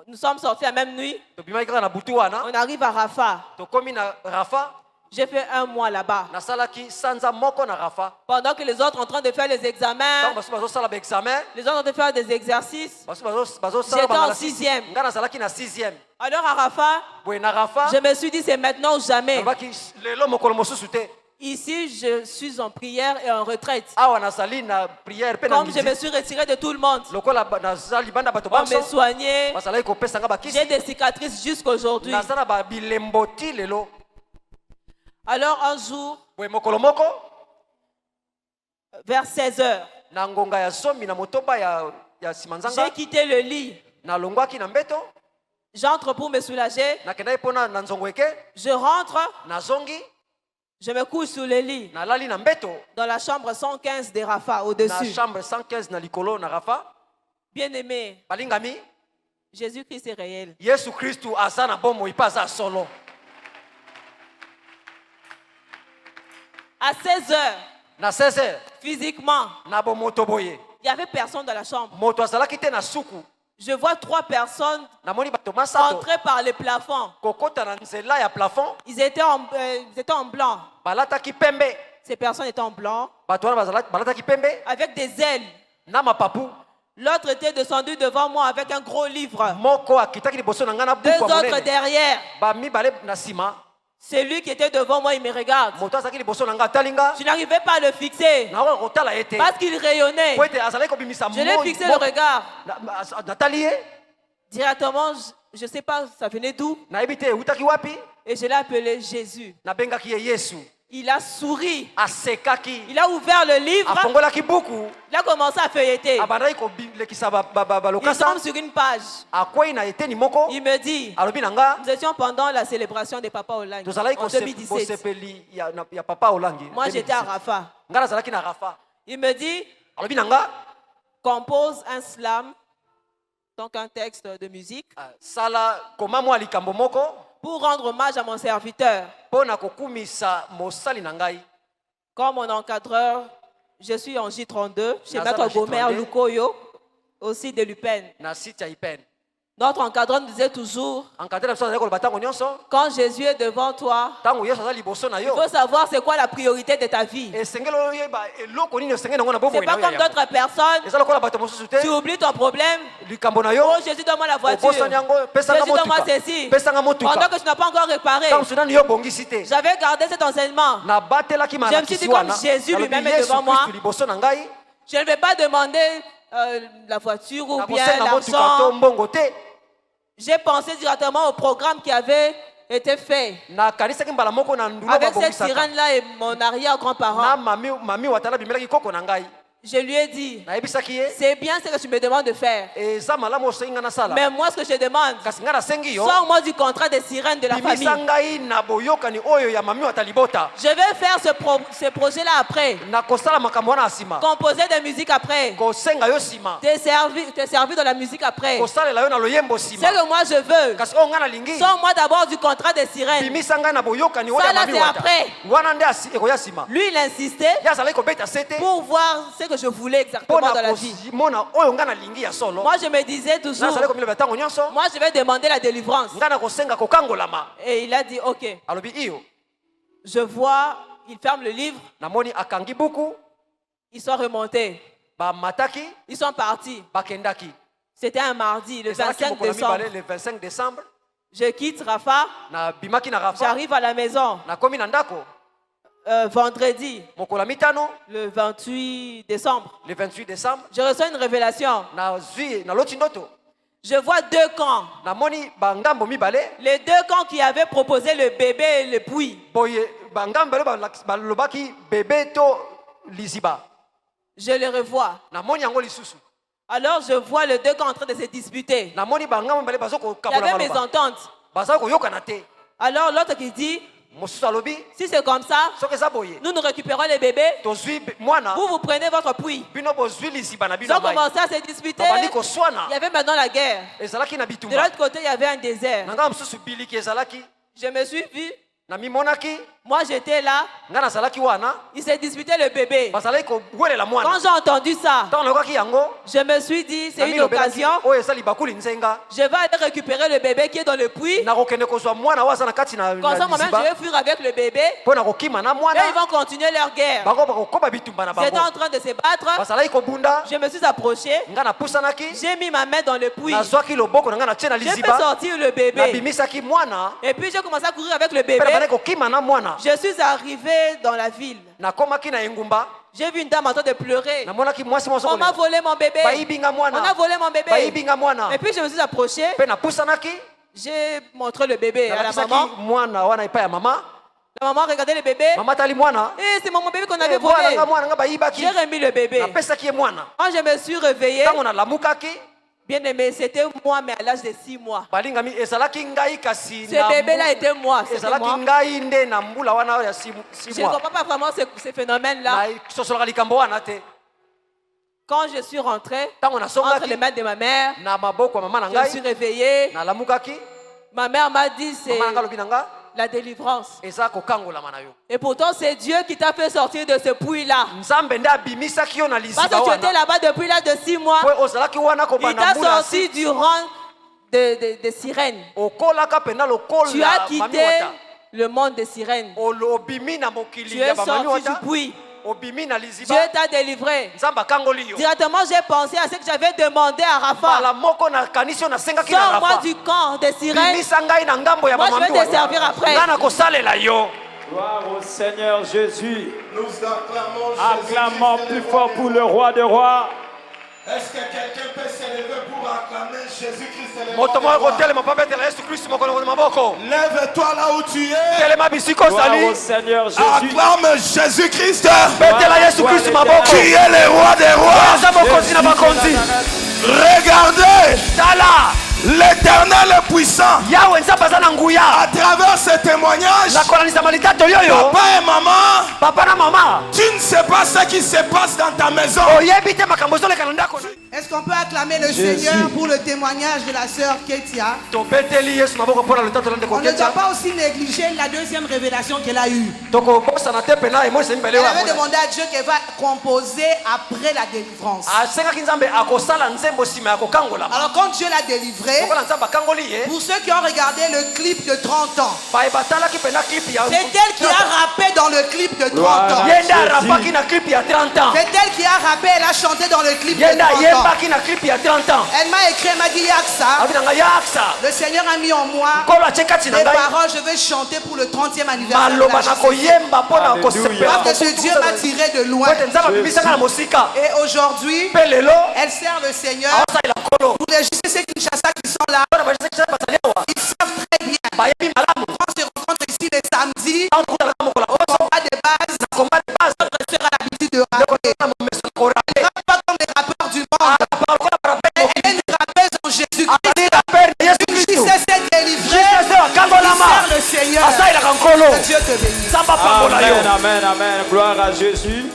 Nous sommes sortis la même nuit. tobimaki kaka na butu wana On arrive à Rafah. tokomi na rafa J'ai fait 1 mois là-bas. nasalaki sanza moko na rafa Pendant que les autres sont en train de faire les ntango examens, basu bazosala baexamen les autres sont en train de faire des exercices. basu bazosala J'étais en bangala 6e. nga nazalaki na 6e Alors à Rafah, boye na rafa je me suis dit c'est maintenant ou jamais. alobaki lelo mokolo mosusu te Ici, je suis en prière et en retraite. awa nazali na priere mpe na Comme je me midi suis retiré de tout le monde, lokola naza libanda bato on me banso soignait. bazalaki kopesa nga J'ai bakisi des cicatrices jusqu'aujourd'hui. naza na babilembo ti lelo Alors un jour, boye mokolo moko vers 16h, na ngonga ya zomi na motoba ya nsima nzanga j'ai quitté le lit. nalongwaki na mbeto J'entre pour me soulager. nakendaki mpona na nzongo eke Je rentre, nazongi je me couche sur le lit, nalali na mbeto dans la chambre 115 de Rafah, na au-dessus. chambre 115 na likolo na rafa Bien-aimé, balingami Jésus-Christ est réel. yesu kristu aza na bomoi mpe aza solo À 16h, na 16h physiquement, na bomoto boye il n'y avait personne dans la chambre. moto azalaki te na suku Je vois 3 personnes namoni bato masato entrer par le plafond. kokota na nzela ya plafond Ils étaient en blanc. balataki pembe Ces personnes étaient en blanc, bato wana balataki pembe avec des ailes. na mapapu L'autre était descendu devant moi avec un gros livre. moko akitaki liboso na ngai na 2 buku ya autres monene derrière. bamibale na nsima Celui qui était devant moi, il me regarde. moto azalaki liboso na ngai atali nga Je n'arrivais pas à le fixer nakoka kotala ye te parce qu'il rayonnait. po ete azalaki kobimisa Je l'ai fixé le regard. natali ye Directement, je ne sais pas, ça venait d'où. nayebi te eutaki wapi Et je l'ai appelé Jésus. nabengaki ye yesu Il a souri. asekaki Il a ouvert le livre. afongolaki buku Il a commencé à feuilleter. abandaki kolekisa Il balokasa tombe sur une page. akwei na eteni moko Il me dit, alobi na nga nous étions pendant la célébration des Papa Olangi tozalaki en 2017. kosepeli ya papa olangi Moi, j'étais à Rafah. nga nazalaki na rafa Il me dit, alobi na nga compose un slam, donc un texte de musique, sala koma mwa likambo moko pour rendre hommage à mon serviteur. mpo na kokumisa mosali na ngai Comme mon encadreur, je suis en J32, chez Naza Maître na Gomer J32. Lukoyo, aussi de l'UPEN. na site ya ipene Notre encadrant nous disait toujours, encadré na biso azali koloba ntango nyonso quand Jésus est devant toi, ntango yesu aza liboso na il yo faut savoir c'est quoi la priorité de ta vie. esengeli oyeba eloko nini osengeli nango na C'est bomoi pas na yo comme ya d'autres personnes, eza lokola bato mosusu te tu oublies ton problème. likambo na yo Oh Jésus, donne-moi la voiture. obosani yango pesanga Jésus, donne-moi motuka ceci. pesanga Pendant motuka que tu n'as pas encore réparé, ntango mosusu nani yo obongisi te j'avais gardé cet enseignement. nabatelaki Je me suis dit malakisi comme wana Jésus nalobi lui-même est yesu devant moi. kristu liboso na ngai Je ne vais pas demander la voiture ou bien nakosenga motuka to l'argent. mbongo te J'ai pensé directement au programme qui avait été fait nakanisaki mbala moko na ndula avec cette babongisaka sirène-là et mon na arrière-grand-parent. mami watala bimelaki koko na ngai Je lui ai dit, nayebisaki ye c'est bien ce que tu me demandes de faire. eza malamu osengi ngai nasala Mais moi, ce que je demande, kasi ngai nasengi yo sors-moi du contrat des sirènes de la famille. bimisa ngai na boyokani oyo ya mami wata libota Je vais faire ce projet-là après. nakosala makambo wana ya nsima Composer des musiques après. kosenga yo nsima Te servir dans la musique après. kosalela yo na loyembo Ce nsima que moi je veux, kasi oyo ngai nalingi sors-moi d'abord du contrat des sirènes. bimisa ngai na boyokani oyo Ça, ya là, mami c'est wata après. wana nde ekoya nsima Lui, il insistait ye azalaki kobeta se te pour voir ce que je voulais exactement mpo dans na la vie. komona oyo ngai nalingi ya solo Moi, je me disais toujours, nazali komileba ntango nyonso moi, je vais demander la délivrance. ngai na kosenga kokangolama Et il a dit, OK, alobi iyo je vois, il ferme le livre, namoni akangi buku ils sont remontés, bamataki ils sont partis. bakendaki C'était un mardi, le ezalaki 25 mokolo ya décembre. mibale le 25 décembre Je quitte Rafa, nabimaki na rafa j'arrive à la maison nakomi na ndako vendredi, mokolo ya mitano le 28 décembre. le 28 décembre Je reçois une révélation. naloti ndoto Je vois deux camps. namoni bangambo mibale Les deux camps qui avaient proposé le bébé et le puits. boye bangambo balobaki bebe to liziba Je le revois. namoni yango lisusu Alors je vois les deux camps en train de se disputer. namoni bangambo mibale baza Il y kokabola avait mes maloba ententes. baza koyokana te Alors l'autre qui dit, mosusu alobi si c'est comme ça, soki eza boye nous récupérons les bébés. tozwi mwana Vous prenez votre puits. bino bozwi liziba na Ils bino ont mai commencé à se disputer. babandi koswana Il y avait maintenant la guerre. ezalaki na De bitumba l'autre côté, il y avait un désert. na ngai mosusu biliki ezalaki Je me suis vu. namimonaki Moi, j'étais là. ngai nazalaki wana Ils se disputaient le bébé. bazalaki kowelela Quand mwana j'ai entendu ça, ntango nayokaki yango je me suis dit, c'est une namilobelaki occasion. oyo eza libakuli nzenga Je vais aller récupérer le bébé qui est dans le puits. nakokende kozwa mwana oyo aza na kati na Comme ça, moi-même, je liziba vais fuir avec le bébé. mpo na kokima na Et mwana ils vont continuer leur guerre. bango bakokoba bitumba na Ils étaient bango en train de se battre. bazalaki kobunda Je me suis approché. ngai napusanaki J'ai mis ma main dans le puits. nazwaki loboko na ngai natie na J'ai fait liziba sortir le bébé. nabimisaki mwana Et puis, j'ai commencé à courir avec le mpe bébé. nabandaki kokima na mwana Je suis arrivé dans la ville. nakomaki na engumba J'ai vu une dame en train de pleurer. namonaki mwasi moko On m'a volé mon bébé. bayibinga On a mwana volé mon bébé. bayibinga mwana Et puis, je me suis approché. mpe napusanaki J'ai montré le bébé à la nalakisaki maman. mwana wana epai ya mama La maman regardait le bébé. mama tali mwana Et c'est mon bébé qu'on avait mwana volé. nga mwana nga bayibaki J'ai remis le bébé. napesaki ye mwana Quand je me suis réveillée, ntango nalamukaki bien aimé, c'était moi, mais à l'âge de 6 mois. balingami ezalaki ngai kasi Ce bébé-là était moi. C'était ezalaki moi. ngai nde na mbula wana ya 6 Je ne mois comprends pas vraiment ce phénomène-là. nasosolaka likambo wana te Quand je suis rentrée, ntango entre nasongaki les mains de ma mère, na maboko ya mama na je me suis ngai réveillée. nalamukaki Ma mère m'a dit, c'est mama na ngai alobi na nga la délivrance. eza kokangolama na yo Et pourtant, c'est Dieu qui t'a fait sortir de ce puits-là. nzambe nde abimisaki yo na Parce liziba que tu étais wana là-bas depuis l'âge de 6 mois. po ozalaki wana Il kobanda t'a mbula ya sorti six. du rang de sirènes. okolaka mpena Tu lokola as mami quitté wata le monde des sirènes. obimi na Tu mokili es ya bamami sorti du wata puits. obimi na Dieu liziba t'a délivré. nzambe akangoli yo Directement, j'ai pensé à ce que j'avais demandé à Rafa. mbala moko nakanisi yo nasengaki na Sors-moi rafa du camp des sirènes. bimisa ngai na ngambo ya Moi, je bamami vais te servir après. nga na kosalela yo Gloire au Seigneur Jésus. Nous acclamons Acclamons Jésus-Christ, plus le fort roi. pour le roi des rois. Est-ce que quelqu'un peut s'élever pour acclamer Jésus-Christ le moto roi moko des rois? kotelema mpo abetela yesu kristu mokolo na maboko Lève-toi là où tu es. telema bisika Gloire ozali au Seigneur Jésus. Acclame Jésus-Christ. betela yesu kristu maboko Qui est le roi des rois. aza mokonzi na bakonzi Regardez, tala l'Éternel est puissant. yawe nzambe aza na nguya À travers ce témoignage, na kolanisa malitato yoyo papa et maman, papa na mama tu ne sais pas ce qui se passe dans ta maison. oyebi te makambo ezoleka na ndako na Est-ce qu'on peut acclamer le Jésus. Seigneur pour le témoignage de la sœur Ketia? tobeteli yesu maboko mpona lutatu lande On ne doit koketia pas aussi négliger la deuxième révélation qu'elle a eue. tokobosana te pena emoyisa mibale Elle oyo avait amona. demandé à Dieu qu'elle va composer après la délivrance. asengaki nzambe akosala nzembo nsima ya kokangolama Alors quand Dieu l'a délivrée, lokola nzambe akangoli ye pour ceux qui ont regardé le clip de 30 ans, baye batalaki pena clip ya c'est elle qui a rappé dans le clip de 30 Gloire ans. à ye nde Jésus. arapaki na clip ya 30 ans C'est elle qui a rappé, elle a chanté dans le clip ye de nde 30 ans. ayembaki na clip ya 30 ans Elle m'a écrit, elle m'a dit Yaksa, abi na ngai yaksa le Seigneur a mis en moi nkolo atie kati na les ngai paroles, je vais chanter pour le 30e anniversaire. de la maloba na Jésus. koyemba mpona Alléluia. kosepela Parce que ce Dieu m'a tiré de loin. ete nzambe abimisaka na mosika Et aujourd'hui, mpe lelo elle sert le Seigneur. aosalela nkolo Pour les JCC Kinshasa qui sont là, mpona bajesekisa bazali awa ils savent très bien. bayebi malamu On se rencontre ici les samedis, ankutalaka mokola au combat de base. na komba de base Notre sœur a l'habitude de rapper. na momeso na korape Elle rappe pas comme les rappeurs du monde. lokola barape Elle est une rappeuse en Jésus-Christ. azali rapere na yesu Une kristu JCC délivrée. JCC akangolama Qui sert le Seigneur. asalelaka nkolo Que Dieu te bénisse. nzambe apambola yo Amen, amen, amen. Gloire à Jésus.